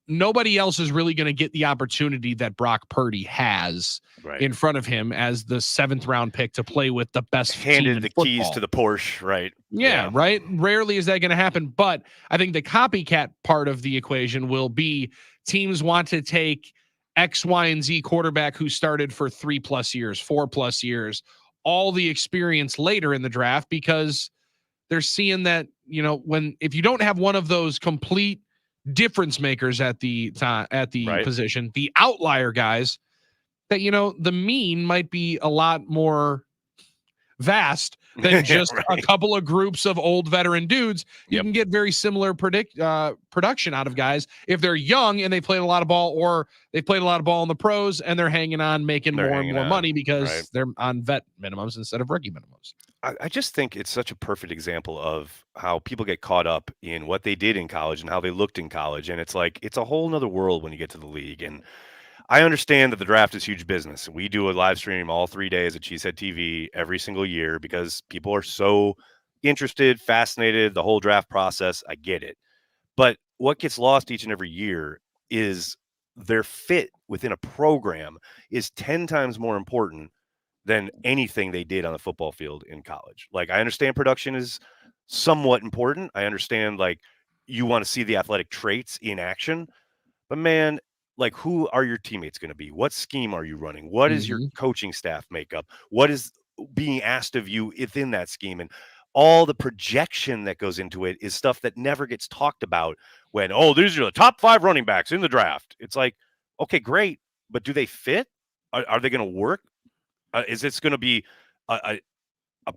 Speaker 5: Nobody else is really going to get the opportunity that Brock Purdy has in front of him as the 7th round pick to play with the best
Speaker 4: handed the keys to the Porsche, right?
Speaker 5: Yeah, right. Rarely is that going to happen, but I think the copycat part of the equation will be teams want to take X, Y, and Z quarterback who started for 3+ years, 4+ years, all the experience later in the draft, because they're seeing that, if you don't have one of those complete difference makers at the position, the outlier guys, that the mean might be a lot more vast than just a couple of groups of old veteran dudes. You can get very similar production out of guys if they're young and they played a lot of ball, or they played a lot of ball in the pros and they're hanging on, making more and more money because they're on vet minimums instead of rookie minimums.
Speaker 4: I just think it's such a perfect example of how people get caught up in what they did in college and how they looked in college. And it's like, it's a whole nother world when you get to the league. And I understand that the draft is huge business. We do a live stream all 3 days at Cheesehead TV every single year because people are so interested, fascinated, the whole draft process. I get it. But what gets lost each and every year is their fit within a program is 10 times more important than anything they did on the football field in college. Like, I understand production is somewhat important. I understand, like, you want to see the athletic traits in action. But, man, like, who are your teammates going to be? What scheme are you running? What is your coaching staff makeup? What is being asked of you within that scheme? And all the projection that goes into it is stuff that never gets talked about when, oh, these are the top 5 running backs in the draft. It's like, okay, great. But do they fit? Are they going to work? Is this going to be a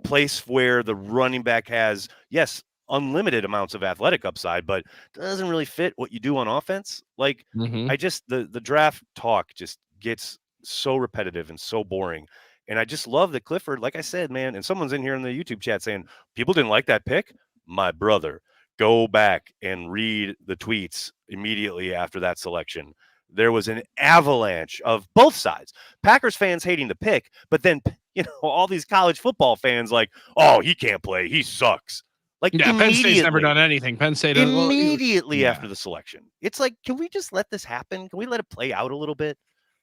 Speaker 4: place where the running back has, yes, unlimited amounts of athletic upside, but doesn't really fit what you do on offense? Like, I just, the draft talk just gets so repetitive and so boring. And I just love that Clifford, like I said, man, and someone's in here in the YouTube chat saying, people didn't like that pick. My brother, go back and read the tweets immediately after that selection. There was an avalanche of both sides. Packers fans hating the pick, but then, you know, all these college football fans like, oh, he can't play. He sucks. Like,
Speaker 5: yeah, Penn State's never done anything. Penn State
Speaker 4: immediately after the selection. It's like, can we just let this happen? Can we let it play out a little bit?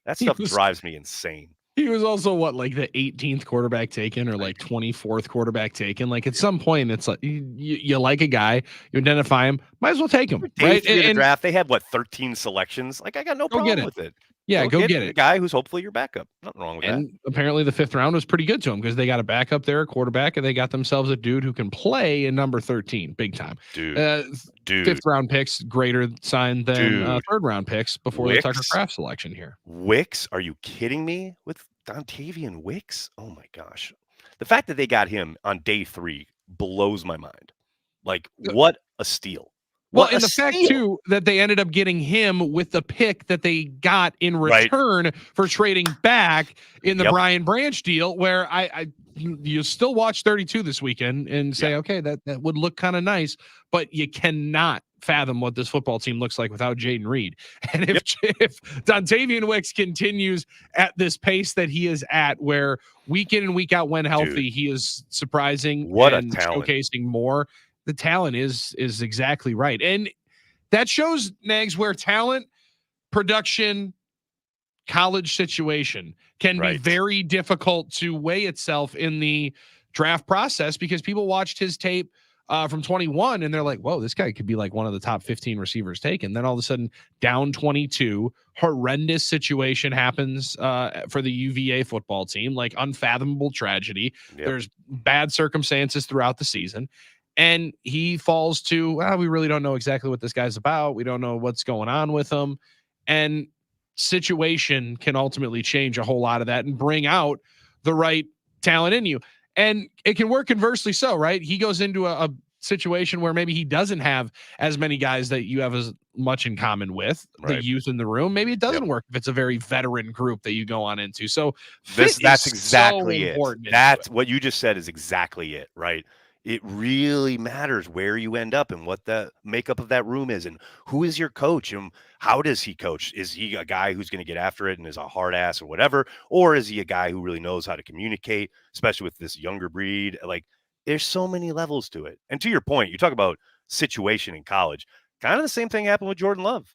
Speaker 4: That stuff drives me insane.
Speaker 5: He was also what, like the 18th quarterback taken or like 24th quarterback taken. Like, at some point, it's like you like a guy, you identify him, might as well take him. Right?
Speaker 4: In the draft, they had 13 selections. Like, I got no problem with it.
Speaker 5: Yeah, go get it.
Speaker 4: A guy who's hopefully your backup. Nothing wrong with that. And
Speaker 5: apparently the 5th round was pretty good to him because they got a backup there, a quarterback, and they got themselves a dude who can play in number 13, big time.
Speaker 4: Dude.
Speaker 5: 5th round picks, greater sign than 3rd round picks before the Tucker Kraft selection here.
Speaker 4: Wicks? Are you kidding me? With Dontavian Wicks? Oh my gosh. The fact that they got him on day 3 blows my mind. Like, what a steal.
Speaker 5: Well, and the fact, too, that they ended up getting him with the pick that they got in return for trading back in the Brian Branch deal, where you still watch 32 this weekend and say, okay, that would look kind of nice, but you cannot fathom what this football team looks like without Jaden Reed. And if Dontavian Wicks continues at this pace that he is at, where week in and week out when healthy, he is surprising and showcasing more. The talent is exactly right. And that shows, Nags, where talent, production, college situation can be very difficult to weigh itself in the draft process, because people watched his tape from 21 and they're like, whoa, this guy could be like one of the top 15 receivers taken. Then all of a sudden, down 22, horrendous situation happens for the UVA football team, like unfathomable tragedy. There's bad circumstances throughout the season. And he falls to, we really don't know exactly what this guy's about. We don't know what's going on with him. And situation can ultimately change a whole lot of that and bring out the right talent in you. And it can work conversely so, right? He goes into a situation where maybe he doesn't have as many guys that you have as much in common with, the youth in the room. Maybe it doesn't work if it's a very veteran group that you go on into. So
Speaker 4: that's exactly it. That's what you just said is exactly it, right? It really matters where you end up and what the makeup of that room is and who is your coach and how does he coach? Is he a guy who's going to get after it and is a hard ass or whatever? Or is he a guy who really knows how to communicate, especially with this younger breed? Like, there's so many levels to it. And to your point, you talk about situation in college, kind of the same thing happened with Jordan Love.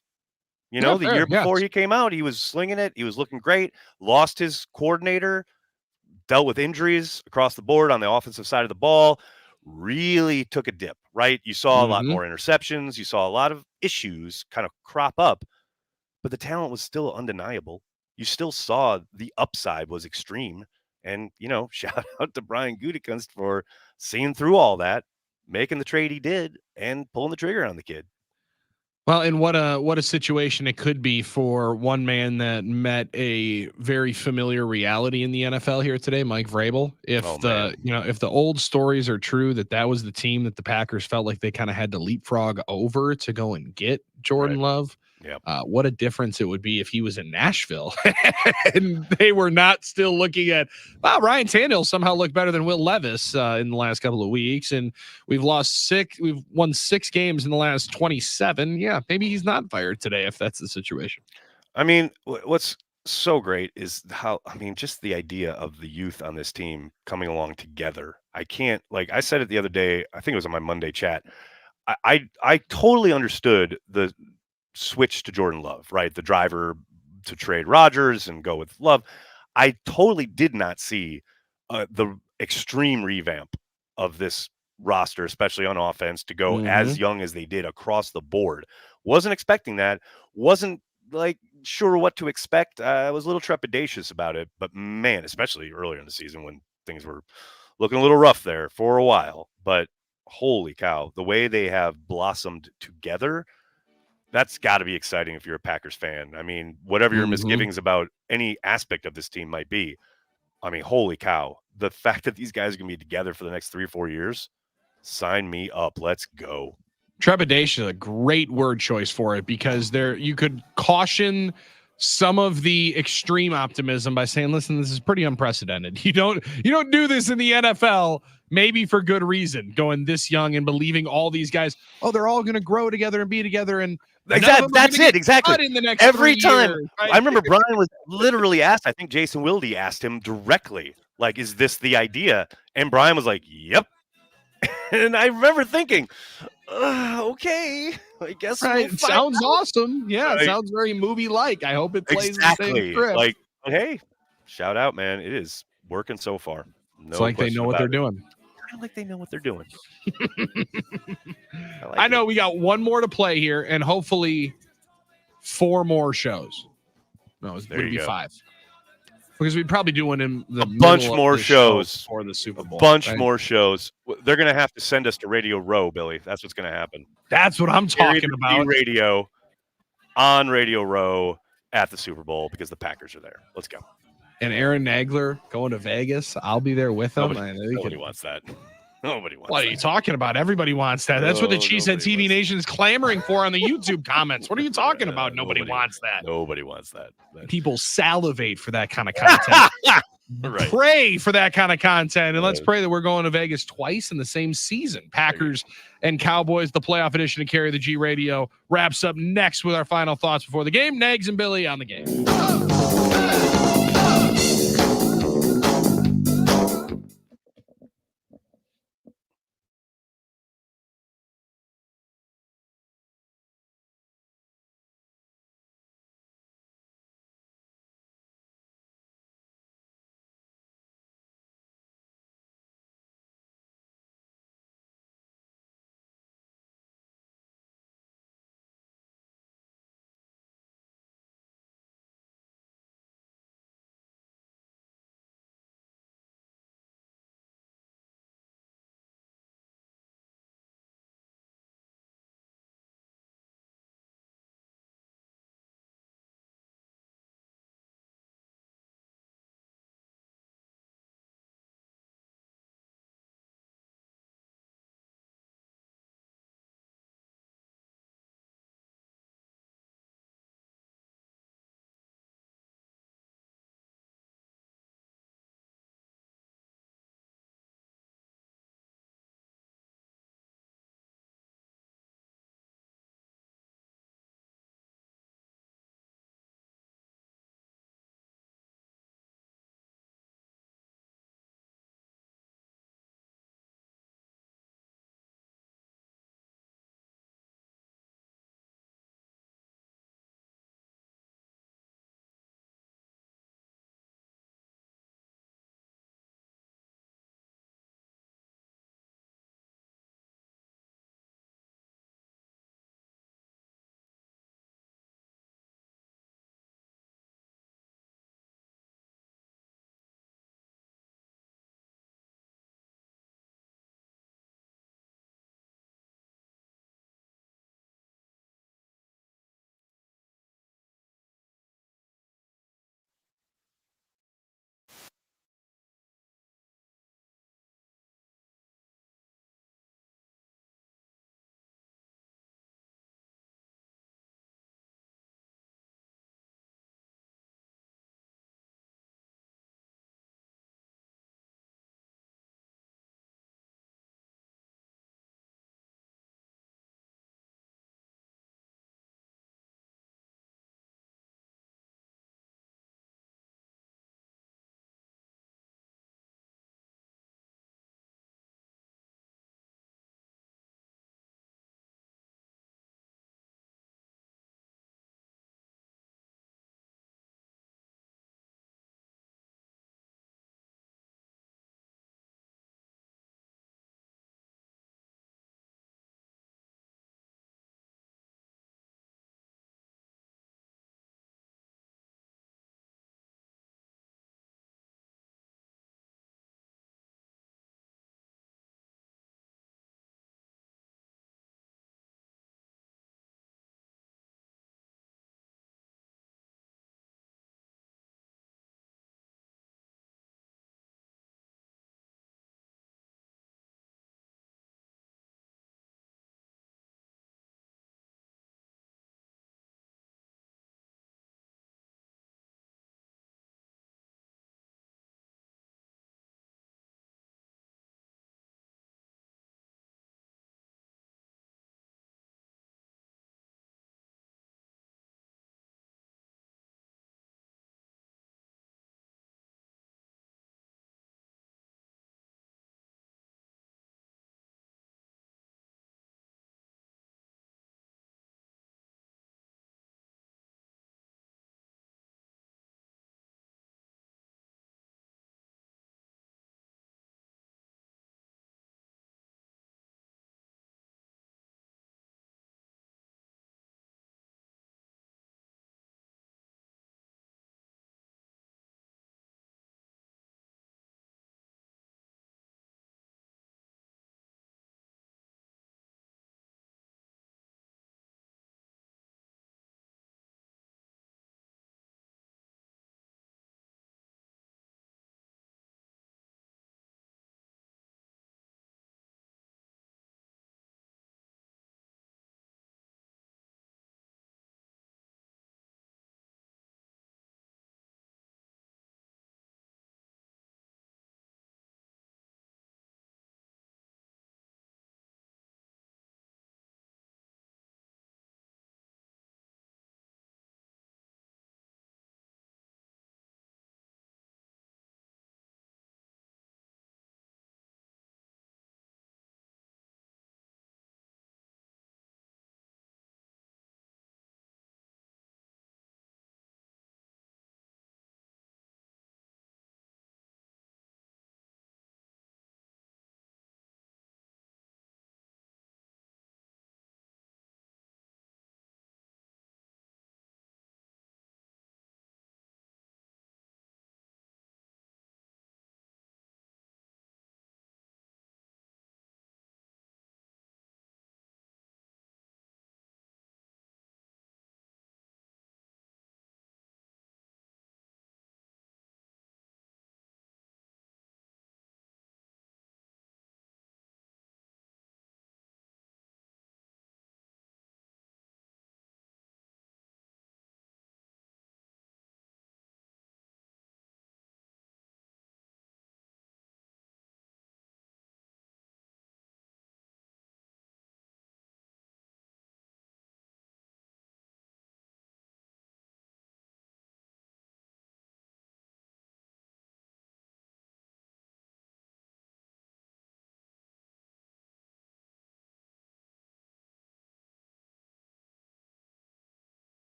Speaker 4: You know, the year before he came out, he was slinging it. He was looking great, lost his coordinator, dealt with injuries across the board on the offensive side of the ball. Really took a dip, right? You saw a lot more interceptions. You saw a lot of issues kind of crop up, but the talent was still undeniable. You still saw the upside was extreme. And, you know, shout out to Brian Gutekunst for seeing through all that, making the trade he did, and pulling the trigger on the kid.
Speaker 5: Well, and what a situation it could be for one man that met a very familiar reality in the NFL here today, Mike Vrabel. If if the old stories are true, that was the team that the Packers felt like they kind of had to leapfrog over to go and get Jordan Love. What a difference it would be if he was in Nashville and they were not still looking at, wow, Ryan Tannehill somehow looked better than Will Levis in the last couple of weeks. And we've won 6 games in the last 27. Yeah, maybe he's not fired today if that's the situation.
Speaker 4: I mean, what's so great is how, I mean, just the idea of the youth on this team coming along together. I can't, like I said it the other day, I think it was on my Monday chat. I totally understood the switch to Jordan Love, right? The driver to trade Rodgers and go with Love. I totally did not see the extreme revamp of this roster, especially on offense, to go as young as they did across the board. Wasn't expecting that. Wasn't like sure what to expect. I was a little trepidatious about it, but man, especially earlier in the season when things were looking a little rough there for a while. But holy cow, the way they have blossomed together, that's got to be exciting if you're a Packers fan. I mean, whatever your misgivings about any aspect of this team might be, I mean, holy cow, the fact that these guys are going to be together for the next 3 or 4 years, sign me up. Let's go.
Speaker 5: Trepidation is a great word choice for it, because there you could caution some of the extreme optimism by saying, listen, this is pretty unprecedented. You don't do this in the NFL, maybe for good reason, going this young and believing all these guys, oh, they're all going to grow together and be together. And
Speaker 4: Exactly. That's it. Exactly.
Speaker 5: In the next
Speaker 4: Every
Speaker 5: 3
Speaker 4: time
Speaker 5: years, right?
Speaker 4: I remember Brian was literally asked, I think Jason Wilde asked him directly, like, is this the idea? And Brian was like, yep. And I remember thinking, okay, I guess
Speaker 5: Right.
Speaker 4: we'll
Speaker 5: It
Speaker 4: find
Speaker 5: sounds
Speaker 4: out.
Speaker 5: awesome. Yeah. It
Speaker 4: Right.
Speaker 5: sounds very movie like. I hope it plays the same
Speaker 4: Exactly.
Speaker 5: script.
Speaker 4: Like, hey, shout out, man. It is working so far. No
Speaker 5: It's like they
Speaker 4: question
Speaker 5: know what
Speaker 4: about
Speaker 5: they're
Speaker 4: it.
Speaker 5: doing.
Speaker 4: Kind of like they know what they're doing.
Speaker 5: I know we got one more to play here, and hopefully 4 more shows. No, it's going to be
Speaker 4: go.
Speaker 5: 5. Because we'd probably do one in the
Speaker 4: bunch
Speaker 5: middle
Speaker 4: more
Speaker 5: of the show
Speaker 4: shows
Speaker 5: for the Super Bowl.
Speaker 4: Bunch more shows. They're going to have to send us to Radio Row, Billy. That's what's going to happen.
Speaker 5: That's what I'm talking about.
Speaker 4: Radio on Radio Row at the Super Bowl because the Packers are there. Let's go.
Speaker 5: And Aaron Nagler going to Vegas. I'll be there with him.
Speaker 4: Nobody wants that. Nobody wants
Speaker 5: What
Speaker 4: that.
Speaker 5: are you talking about? Everybody wants that. That's what the Cheesehead TV Nation is clamoring for on the YouTube comments. What are you talking about? Nobody wants that.
Speaker 4: Nobody wants that.
Speaker 5: People salivate for that kind of content.
Speaker 4: Right.
Speaker 5: Pray for that kind of content. And let's pray that we're going to Vegas twice in the same season. Packers and Cowboys, the playoff edition of Carry the G Radio, wraps up next with our final thoughts before the game. Nags and Billy on the game.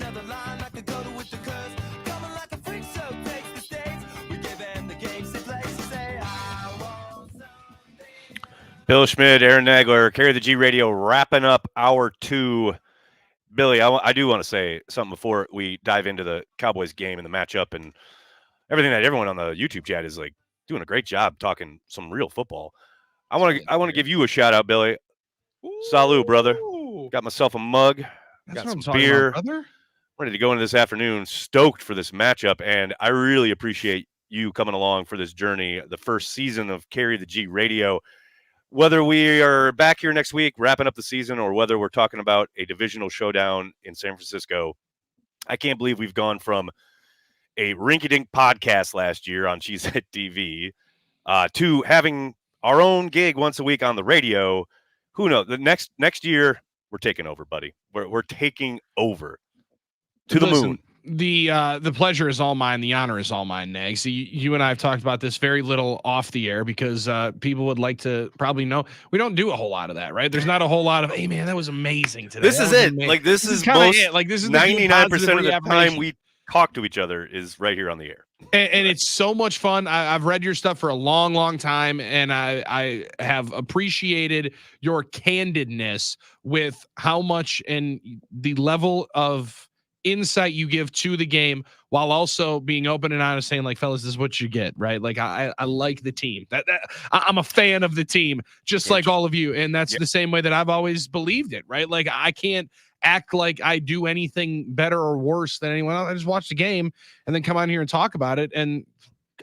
Speaker 1: another line I could go to with the curse. Coming like a freak show takes the stage. We give them the games they play. So say, I want something.
Speaker 4: Bill Schmid, Aaron Nagler, Carry the G Radio, wrapping up hour 2. Billy, I do want to say something before we dive into the Cowboys game and the matchup and everything that everyone on the YouTube chat is like doing a great job talking some real football. I want to give you a shout out, Billy. Salud, brother. Got myself a mug.
Speaker 5: That's
Speaker 4: got
Speaker 5: what I'm
Speaker 4: some
Speaker 5: talking
Speaker 4: beer.
Speaker 5: about, brother.
Speaker 4: Ready to go into this afternoon. Stoked for this matchup, and I really appreciate you coming along for this journey. The first season of Carry the G Radio. Whether we are back here next week wrapping up the season or whether we're talking about a divisional showdown in San Francisco, I can't believe we've gone from a rinky-dink podcast last year on Cheesehead TV to having our own gig once a week on the radio. Who knows? The next year, we're taking over, buddy. We're taking over to the moon.
Speaker 5: The pleasure is all mine. The honor is all mine, Nags. You and I have talked about this very little off the air because people would like to probably know we don't do a whole lot of that, right? There's not a whole lot of, hey man, that was amazing today.
Speaker 4: This is it. Like this is most it. Like this is 99% of the time we talk to each other is right here on the air.
Speaker 5: And it's so much fun. I've read your stuff for a long, long time, and I have appreciated your candidness with how much and the level of insight you give to the game while also being open and honest, saying like, fellas, this is what you get, right? Like I like the team. That I'm a fan of the team, just like all of you, and that's the same way that I've always believed it, right? Like I can't act like I do anything better or worse than anyone else. I just watch the game and then come on here and talk about it. And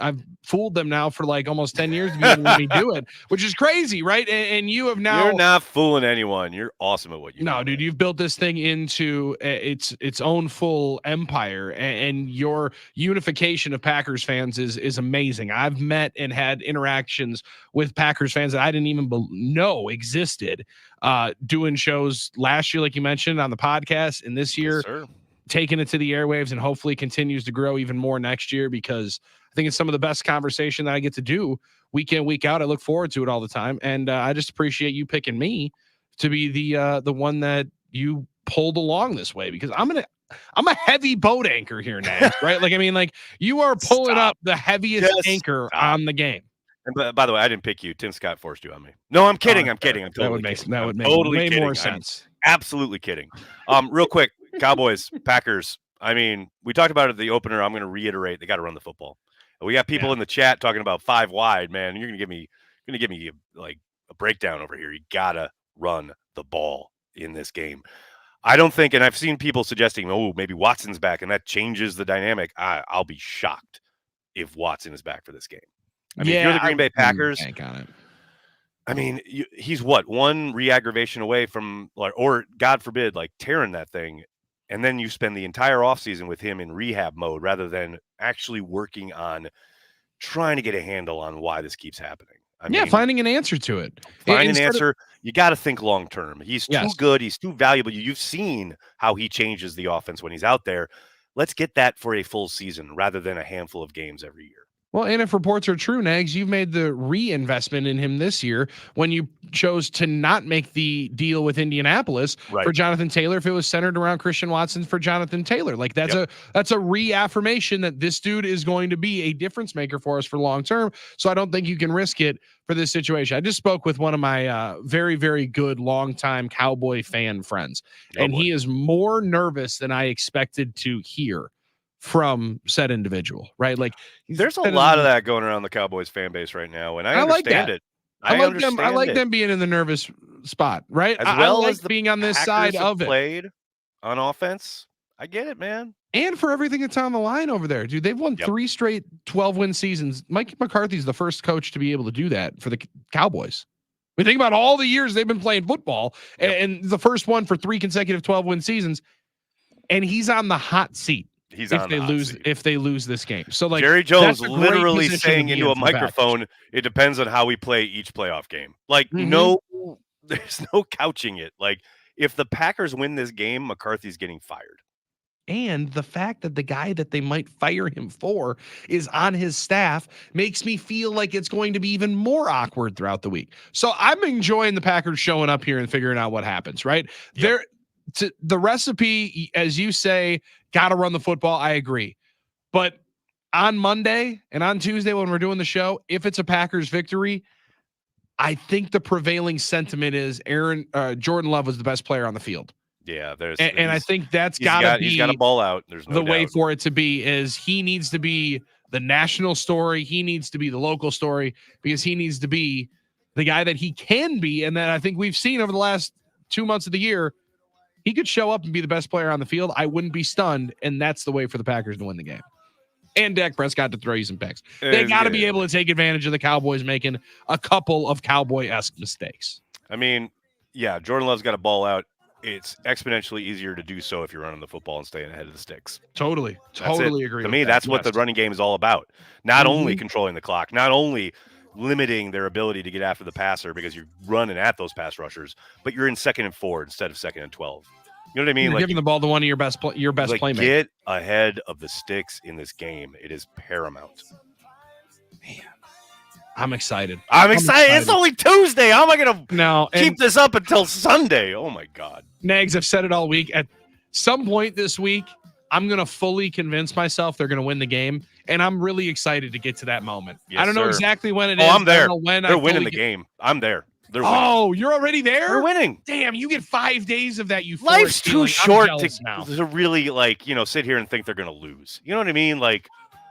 Speaker 5: I've fooled them now for like almost 10 years to be able to let me do it, which is crazy, right? And you have now.
Speaker 4: You're not fooling anyone. You're awesome at what you do.
Speaker 5: No, dude, you've built this thing into its own full empire, and your unification of Packers fans is amazing. I've met and had interactions with Packers fans that I didn't even know existed, doing shows last year, like you mentioned, on the podcast, and this year, taking it to the airwaves, and hopefully continues to grow even more next year, because I think it's some of the best conversation that I get to do week in, week out. I look forward to it all the time. And I just appreciate you picking me to be the one that you pulled along this way, because I'm a heavy boat anchor here now, right? Like, I mean, like you are pulling up the heaviest anchor on the game.
Speaker 4: And by the way, I didn't pick you. Tim Scott forced you on me. No, I'm kidding. I'm kidding. I'm totally kidding.
Speaker 5: That would make
Speaker 4: totally
Speaker 5: way
Speaker 4: kidding.
Speaker 5: more sense.
Speaker 4: I'm absolutely kidding. Real quick, Cowboys, Packers. I mean, we talked about it at the opener. I'm going to reiterate. They got to run the football. We got people in the chat talking about 5 wide, man. You're going to give me like a breakdown over here. You got to run the ball in this game. I don't think, and I've seen people suggesting, oh, maybe Watson's back, and that changes the dynamic. I'll be shocked if Watson is back for this game. I mean, if you're the Green Bay Packers, I mean, he's one re-aggravation away from, or God forbid, like tearing that thing. And then you spend the entire offseason with him in rehab mode rather than actually working on trying to get a handle on why this keeps happening. I mean,
Speaker 5: finding an answer to it.
Speaker 4: Find an answer. You got to think long term. He's too good. He's too valuable. You've seen how he changes the offense when he's out there. Let's get that for a full season rather than a handful of games every year.
Speaker 5: Well, and if reports are true, Nags, you've made the reinvestment in him this year when you chose to not make the deal with Indianapolis for Jonathan Taylor. If it was centered around Christian Watson for Jonathan Taylor, like that's a reaffirmation that this dude is going to be a difference maker for us for long term. So I don't think you can risk it for this situation. I just spoke with one of my very, very good longtime Cowboy fan friends, and he is more nervous than I expected to hear from said individual, right? Like
Speaker 4: there's a lot of that going around the Cowboys fan base right now, and I understand it. I
Speaker 5: like them being in the nervous spot, right?
Speaker 4: As well
Speaker 5: I
Speaker 4: as
Speaker 5: being on this side of it.
Speaker 4: Played on offense. I get it, man.
Speaker 5: And for everything that's on the line over there, dude, they've won 3 straight 12-win seasons. Mike McCarthy's the first coach to be able to do that for the Cowboys. We think about all the years they've been playing football, and the first one for 3 consecutive 12-win seasons, and he's on the hot seat. If they lose this game. So like
Speaker 4: Jerry Jones literally saying into a microphone, it depends on how we play each playoff game. Like there's no couching it. Like if the Packers win this game, McCarthy's getting fired.
Speaker 5: And the fact that the guy that they might fire him for is on his staff makes me feel like it's going to be even more awkward throughout the week. So I'm enjoying the Packers showing up here and figuring out what happens, right? the recipe, as you say, got to run the football. I agree. But on Monday and on Tuesday when we're doing the show, if it's a Packers victory, I think the prevailing sentiment is Jordan Love was the best player on the field.
Speaker 4: Yeah,
Speaker 5: and I think that's got
Speaker 4: to ball out. There's no
Speaker 5: the
Speaker 4: doubt.
Speaker 5: way for it to be is he needs to be the national story. He needs to be the local story because he needs to be the guy that he can be. And that I think we've seen over the last 2 months of the year, he could show up and be the best player on the field. I wouldn't be stunned. And that's the way for the Packers to win the game. And Dak Prescott to throw you some picks. They got to be able to take advantage of the Cowboys making a couple of Cowboy-esque mistakes.
Speaker 4: I mean, yeah, Jordan Love's got to ball out. It's exponentially easier to do so if you're running the football and staying ahead of the sticks.
Speaker 5: Totally agree.
Speaker 4: To me, that's what the running game is all about. Not only controlling the clock, not only limiting their ability to get after the passer because you're running at those pass rushers, but you're in 2nd and 4 instead of 2nd and 12. You know what I mean?
Speaker 5: You're giving the ball to one of your best playmakers.
Speaker 4: Get ahead of the sticks in this game. It is paramount.
Speaker 5: Man, I'm excited.
Speaker 4: I'm excited. It's only Tuesday. How am I going to keep this up until Sunday? Oh, my God.
Speaker 5: Nags, I've said it all week. At some point this week, I'm going to fully convince myself they're going to win the game, and I'm really excited to get to that moment.
Speaker 4: Yes,
Speaker 5: I don't know exactly when it is.
Speaker 4: I'm there.
Speaker 5: I don't know when
Speaker 4: they're winning the game. I'm there. They're winning.
Speaker 5: Oh, you're already there?
Speaker 4: They're winning.
Speaker 5: Damn, you get 5 days of that.
Speaker 4: Life's too short to really, sit here and think they're going to lose. You know what I mean?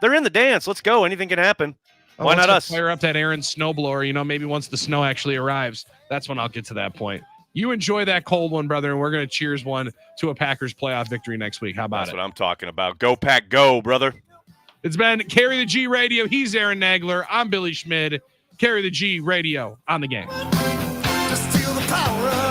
Speaker 4: They're in the dance. Let's go. Anything can happen. Why not us?
Speaker 5: Fire up that Aaron snowblower. Maybe once the snow actually arrives, that's when I'll get to that point. You enjoy that cold one, brother, and we're going to cheers one to a Packers playoff victory next week. How about
Speaker 4: That's what I'm talking about. Go, Pack, go, brother.
Speaker 5: It's been Carry the G Radio. He's Aaron Nagler. I'm Billy Schmid. Carry the G Radio on the game.
Speaker 1: To steal the power of